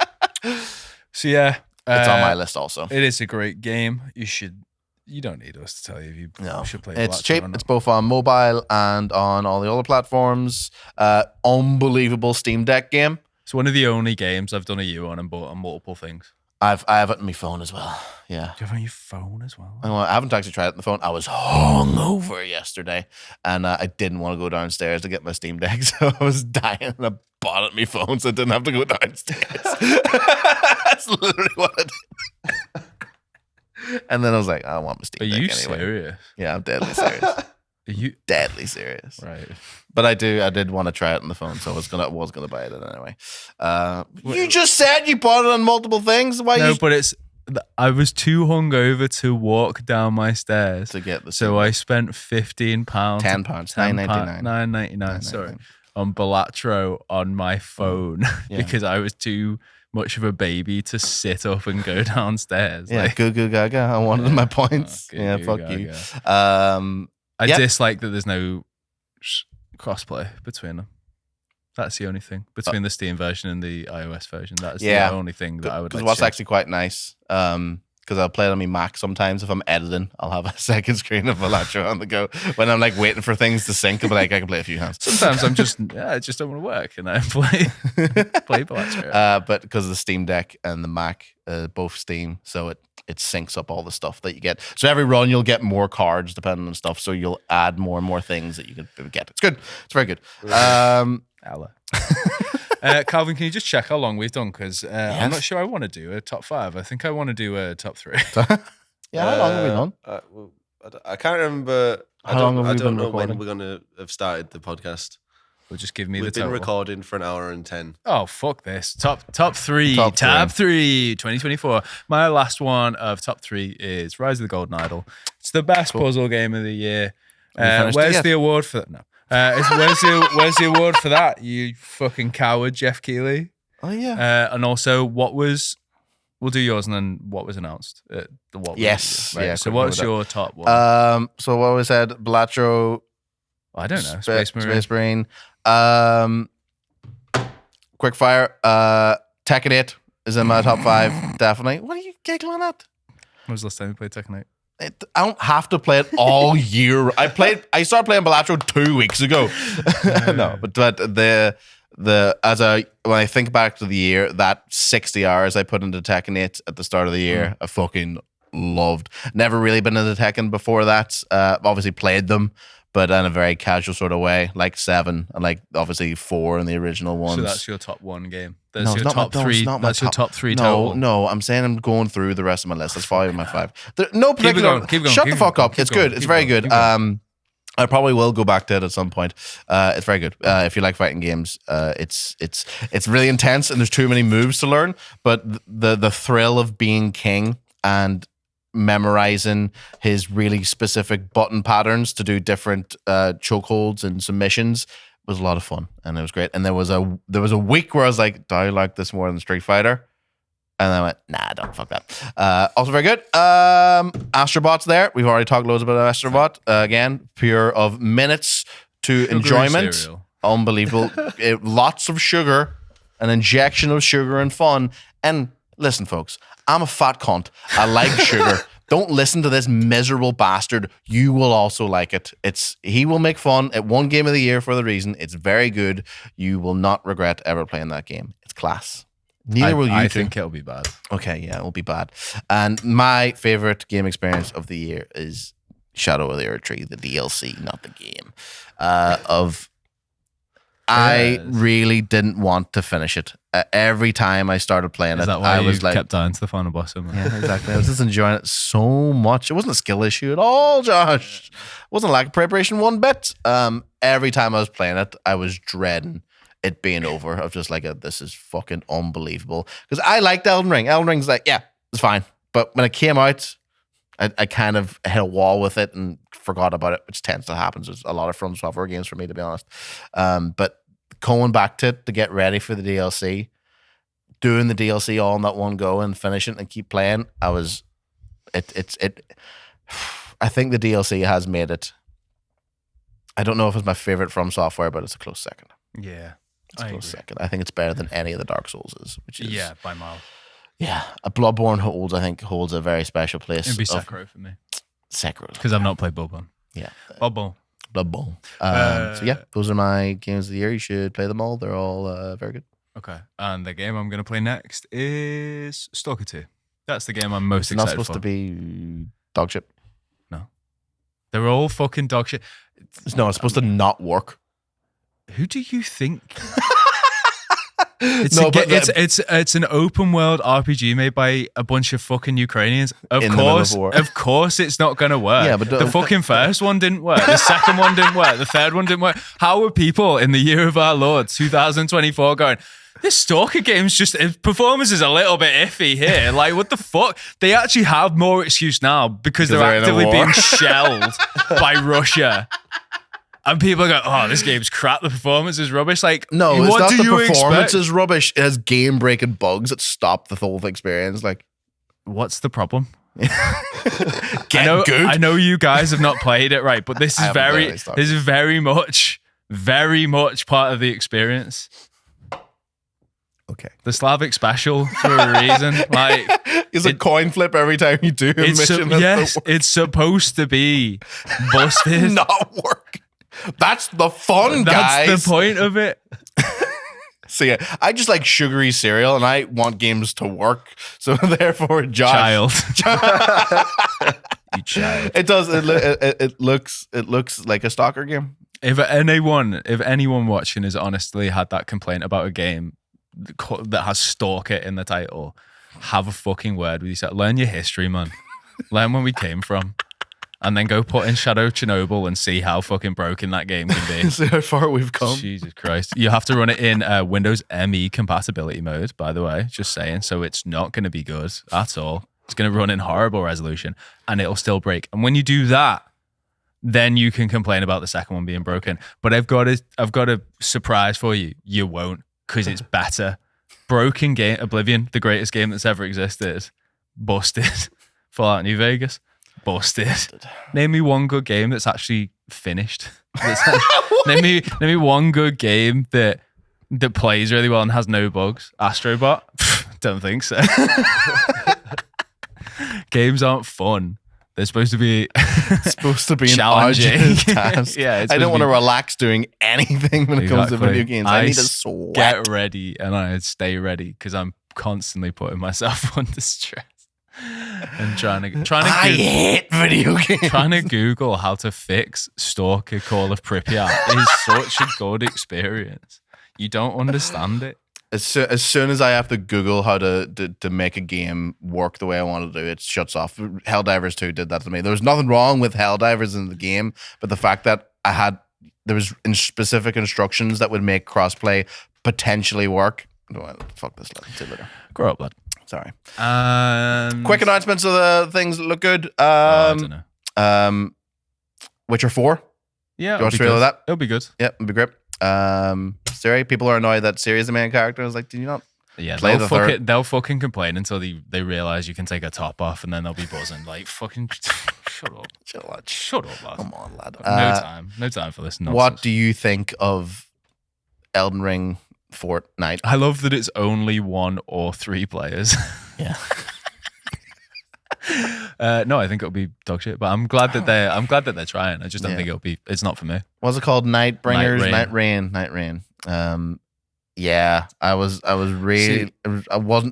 So yeah, it's on my list also. It is a great game. You don't need us to tell you if you should play. It's cheap. It's both on mobile and on all the other platforms. Unbelievable Steam Deck game. It's one of the only games I've done a U on and bought on multiple things. I have it on my phone as well. Yeah. Do you have it on your phone as well? I haven't actually tried it on the phone. I was hungover yesterday, and I didn't want to go downstairs to get my Steam Deck, so I was dying, and I bought it on my phone, so I didn't have to go downstairs. That's literally what I did. And then I was like, I don't want my Steam Deck anyway. Are you serious? Yeah, I'm deadly serious. Are you deadly serious? Right. But I did want to try it on the phone, so I was gonna buy it anyway. You just said you bought it on multiple things. Why? No, but I was too hungover to walk down my stairs to get the. So I spent £15, £10, $9.99. Sorry, on Balatro on my phone because I was too much of a baby to sit up and go downstairs. Yeah, like, goo gaga. I wanted my points. Fuck you. I dislike that there's no crossplay between them. That's the only thing between the Steam version and the iOS version. That's the only thing that I would like. What's actually quite nice, because I'll play it on my Mac sometimes. If I'm editing, I'll have a second screen of Balatro on the go. When I'm like waiting for things to sync, I'll be like, I can play a few hands. Sometimes I'm just, I just don't want to work, and I play Balatro. But because of the Steam Deck and the Mac, both Steam, so it syncs up all the stuff that you get. So every run you'll get more cards depending on stuff. So you'll add more and more things that you can get. It's good. It's very good. Calvin, can you just check how long we've done? Because I'm not sure I want to do a top 5. I think I want to do a top 3. Yeah, how long have we done? I can't remember. I don't know when we're going to have started the podcast. Well, just give me the We've total. been recording for an hour and 10. Oh, fuck this. Top 3. Tab 3, 2024. My last one of top 3 is Rise of the Golden Idol. It's the best puzzle game of the year. Where's the award for that? No. Where's the award for that? You fucking coward, Geoff Keighley. Oh yeah. And also, we'll do yours and then what was announced. Yes. Right. Yeah. So what's your top one? So what we said, Balatro. I don't know. Space Marine. Quickfire. Tekken 8 is in my top 5. Definitely. What are you giggling at? When was the last time you played Tekken 8? I don't have to play it all year. I started playing Balatro 2 weeks ago. No, but when I think back to the year, that 60 hours I put into Tekken 8 at the start of the year, I fucking loved. Never really been into Tekken before that. Obviously played them, but in a very casual sort of way, like 7 and like obviously 4 in the original ones. So that's your top 1 game. That's No, your it's not top my- no, 3. it's not my That's your top- top 3 No, total. no, I'm saying I'm going through the rest of my list. That's probably my 5. No particular. Keep going, Shut keep the fuck going, up. keep It's going, good. It's keep very going, good. keep going. I probably will go back to it at some point. It's very good. If you like fighting games, it's really intense and there's too many moves to learn. But the thrill of being king and memorizing his really specific button patterns to do different chokeholds and submissions was a lot of fun, and it was great. And there was a week where I was like, "Do I like this more than Street Fighter?" And I went, "Nah, don't fuck that." Also very good. Astrobot's there. We've already talked loads about Astrobot. Again, pure of minutes to Sugary enjoyment. cereal. Unbelievable. Lots of sugar, an injection of sugar and fun. And listen, folks, I'm a fat cunt. I like sugar. Don't listen to this miserable bastard. You will also like it. He will make fun at one game of the year for the reason. It's very good. You will not regret ever playing that game. It's class. Neither will you. I two. think it'll be bad. Okay, yeah, it will be bad. And my favorite game experience of the year is Shadow of the Earth Tree, the DLC, not the game. I really didn't want to finish it. Every time I started playing Is it, that why I you was like, kept dying to the final boss? So much? yeah, exactly. I was just enjoying it so much. It wasn't a skill issue at all, Josh. It wasn't a lack of preparation one bit. Every time I was playing it, I was dreading it being over. I was just like, this is fucking unbelievable. Because I liked Elden Ring. Elden Ring's like, yeah, it's fine. But when it came out, I kind of hit a wall with it and forgot about it, which tends to happen. There's a lot of From Software games for me, to be honest. But going back to it to get ready for the DLC, doing the DLC all in that one go and finishing it and keep playing, I think the DLC has made it. I don't know if it's my favorite From Software, but it's a close second. Yeah. It's a close second. I think it's better than any of the Dark Souls is, which is by miles. yeah. A Bloodborne holds a very special place. It'd be of- Sekiro for me Sekiro. because I've not played Bloodborne. Yeah. Bloodborne. Bloodborne. So yeah, those are my games of the year. You should play them all. They're all very good. Okay, and the game I'm going to play next is Stalker 2. That's the game I'm most It's not excited supposed for. to be dog shit. They're all fucking dog shit. No, it's supposed to not work. Who do you think? It's, No, a, but it's an open world RPG made by a bunch of fucking Ukrainians. Of In the middle course, of war. of course, it's not going to work. Yeah, but the fucking first one didn't work. The second one didn't work. The third one didn't work. How are people in the year of our Lord 2024 going? This Stalker game's just his performance is a little bit iffy here. Like, what the fuck? They actually have more excuse now because they're they're in a actively war. being shelled by Russia. And people go, "Oh, this game's crap. The performance is rubbish." Like, No, it's what not do the you performance expect? is rubbish. It has game breaking bugs that stop the whole experience. Like, What's the problem? get good. I know you guys have not played it, right? But this I is haven't played very, any Stalker. this is very much part of the experience. Okay. The Slavic special for a reason. Like, It's a coin flip every time you do a mission. That's yes, the it's supposed to be busted. not work. That's the fun, That's guys. the point of it. So yeah, I just like sugary cereal, and I want games to work. So therefore, Josh, Child. You child. it does. It looks like a stalker game. If anyone watching has honestly had that complaint about a game that has Stalker in the title, have a fucking word with yourself. Learn your history, man. Learn where we came from. And then go put in Shadow Chernobyl and see how fucking broken that game can be. See how far we've come. Jesus Christ. You have to run it in Windows ME compatibility mode, by the way, just saying. So it's not going to be good at all. It's going to run in horrible resolution and it'll still break. And when you do that, then you can complain about the second one being broken. But I've got a surprise for you. You won't, because it's better. Broken game, Oblivion, the greatest game that's ever existed. Busted. Fallout New Vegas. Busted. Name me one good game that's actually finished. Name me one good game that plays really well and has no bugs. Astrobot? Don't think so. Games aren't fun. They're supposed to be An challenging. arduous task. Yeah, it's I don't supposed want to to relax doing anything when it comes to Exactly. video games. I need to sweat. Get ready and I stay ready because I'm constantly putting myself under stress. and trying to I hate video games. trying to Google how to fix Stalker Call of Pripyat is such a good experience. You don't understand it. As soon as I have to Google how to make a game work the way I want to do, it shuts off. Helldivers 2 did that to me. There was nothing wrong with Helldivers in the game, but the fact that there was specific instructions that would make crossplay potentially work. No, fuck this, lad. See you later. Grow up, lad. Sorry. Quick Quick announcements of the things that look good. I don't know. Witcher 4. Yeah, you want to trailer that? It'll be good. Yeah, it'll be great. Siri, people are annoyed that Siri is the main character. I was like, did you not? Yeah, Play the third. They'll fucking complain until they realize you can take a top off, and then they'll be buzzing like fucking. Shut up, shut up, lad. Come on, lad. No time for this nonsense. What do you think of Elden Ring Fortnite? I love that it's only 1 or 3 players. Yeah. No, I think it'll be dog shit, but I'm glad that they're trying. I just don't think it's not for me. What's it called? Nightbringers, Night Rain. Night Rain. Yeah, I wasn't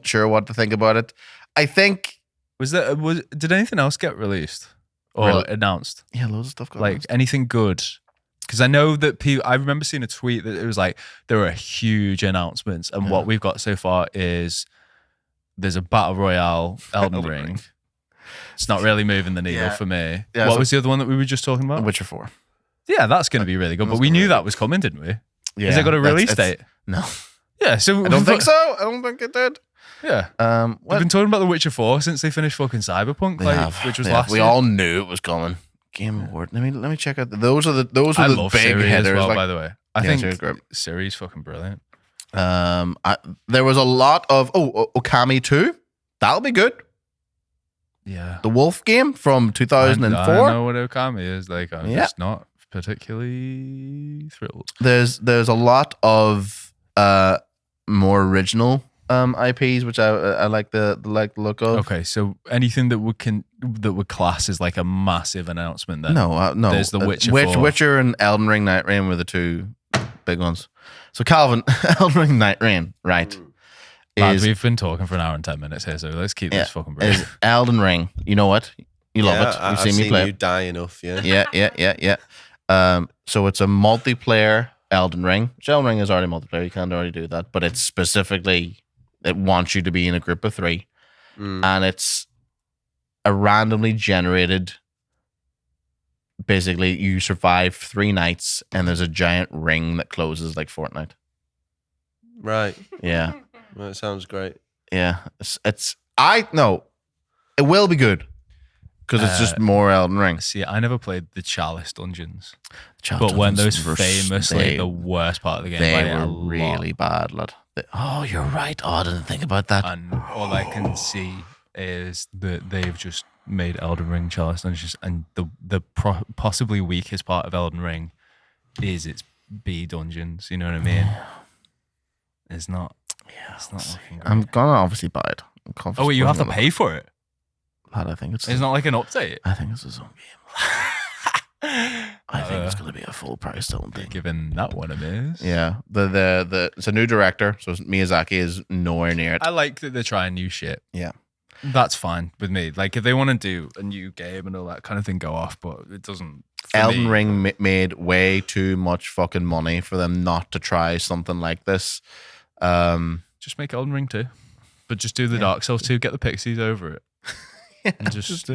sure what to think about it. I think did anything else get released or announced? Yeah, loads of stuff got like announced. anything good. Because I know that I remember seeing a tweet that it was like there were huge announcements, and what we've got so far is there's a battle royale Elden Ring. It's not really moving the needle for me. Yeah, what was the other one that we were just talking about? Witcher 4. Yeah, that's going to be really good. But we knew that was coming, didn't we? Yeah. Has it got a release date? No. Yeah, so I don't think so. I don't think it did. Yeah. We've been talking about The Witcher 4 since they finished fucking Cyberpunk, which was last year. We all knew it was coming. Game Award. Let me check out. Those were the big Siri hitters. As well, like, by the way, I think Siri's fucking brilliant. There was a lot of Okami 2. That'll be good. Yeah. The Wolf game from 2004. I don't know what Okami is. Like, I'm just not particularly thrilled. There's a lot of more original IPs, which I like the look of. Okay, so anything that would class as like a massive announcement then? No. There's The Witcher 4. Witcher and Elden Ring Night Rain were the two big ones. So Calvin, Elden Ring Night Rain, right? We've been talking for an hour and 10 minutes here, so let's keep this fucking brief. Is Elden Ring. You know what? You love it. I've seen me play. You die enough, yeah. Yeah. So it's a multiplayer Elden Ring. Which Elden Ring is already multiplayer. You can't already do that, but it's specifically it wants you to be in a group of 3, and it's a randomly generated. Basically, you survive 3 nights, and there's a giant ring that closes like Fortnite. Right. Yeah. Well, it sounds great. Yeah. It will be good because it's just more Elden Ring. See, I never played the Chalice dungeons, but when those famously the worst part of the game, they were really bad, lad. You're right. I didn't think about that. And all I can see is that they've just made Elden Ring Chalice dungeons, and the possibly weakest part of Elden Ring is its B dungeons. You know what I mean? It's not. Yeah, it's not looking great. I'm gonna obviously buy it. Oh wait, you have to pay for it? Lad, I think it's not like an update. I think it's its own game. I think it's gonna be a full price own thing. Giving that one a miss. Yeah, it's a new director, so Miyazaki is nowhere near it. I like that they're trying new shit. Yeah, that's fine with me. Like if they want to do a new game and all that kind of thing, go off. But it doesn't. Elden Ring made way too much fucking money for them not to try something like this. Just make Elden Ring 2, but just do the Dark Souls 2. Get the Pixies over it, and just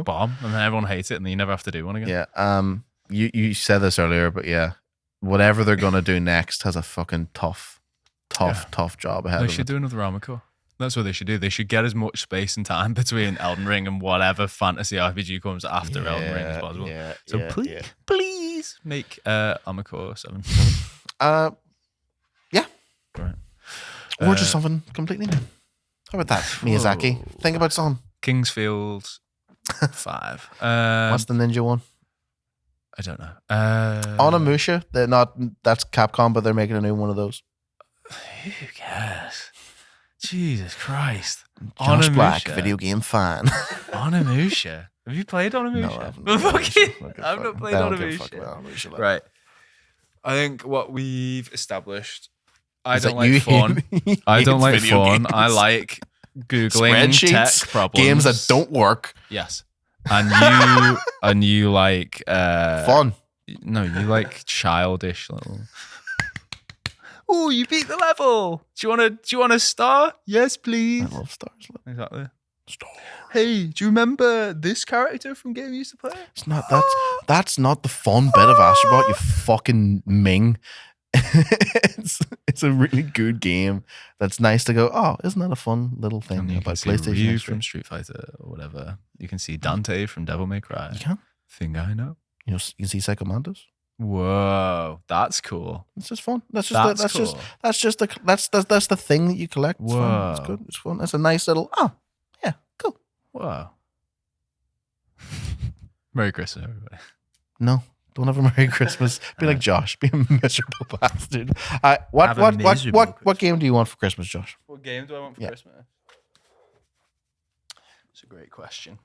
bomb, and then everyone hates it, and then you never have to do one again. Yeah. You said this earlier, but yeah, whatever they're gonna do next has a fucking tough job ahead. They should do another Armored Core. That's what they should do. They should get as much space and time between Elden Ring and whatever fantasy RPG comes after Elden Ring as possible. Please make Armored Core 7. Yeah. Right. Or just something completely new. How about that, Miyazaki? Think about something. Kingsfield 5. What's the ninja one? I don't know. Onimusha. That's Capcom, but they're making a new one of those. Who cares? Jesus Christ. Josh Black, video game fan. Onimusha. Have you played Onimusha? No, I haven't. I've not played Onimusha. Right. I think what we've established, I don't like fun. I don't like fun. I like Googling spreadsheets, tech problems, games that don't work. Yes, and you like Fun. No, you like childish little. Oh, you beat the level. Do you want a star? Yes, please. I love stars. Exactly. Star. Hey, do you remember this character from game you used to play? It's not that's not the fun bit of Astrobot, you fucking Ming. it's a really good game. That's nice to go. Oh, isn't that a fun little thing And you about can see PlayStation? Ryu history? from Street Fighter or whatever. You can see Dante from Devil May Cry. You can. Thing I know. You can see Psycho Mantis. Whoa, that's cool. It's just fun. That's the thing that you collect. It's fun. It's Whoa. good. It's fun. It's a nice little. Oh, yeah, cool. Whoa. Merry Christmas, everybody. No, don't have a Merry Christmas. Be like Josh. Be a miserable bastard. What game do you want for Christmas, Josh? What game do I want for Yeah. Christmas? It's a great question.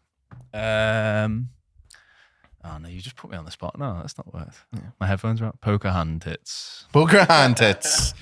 Oh no, you just put me on the spot. No, that's not worth. Yeah. My headphones are out. Poker hand tits. Poker hand tits.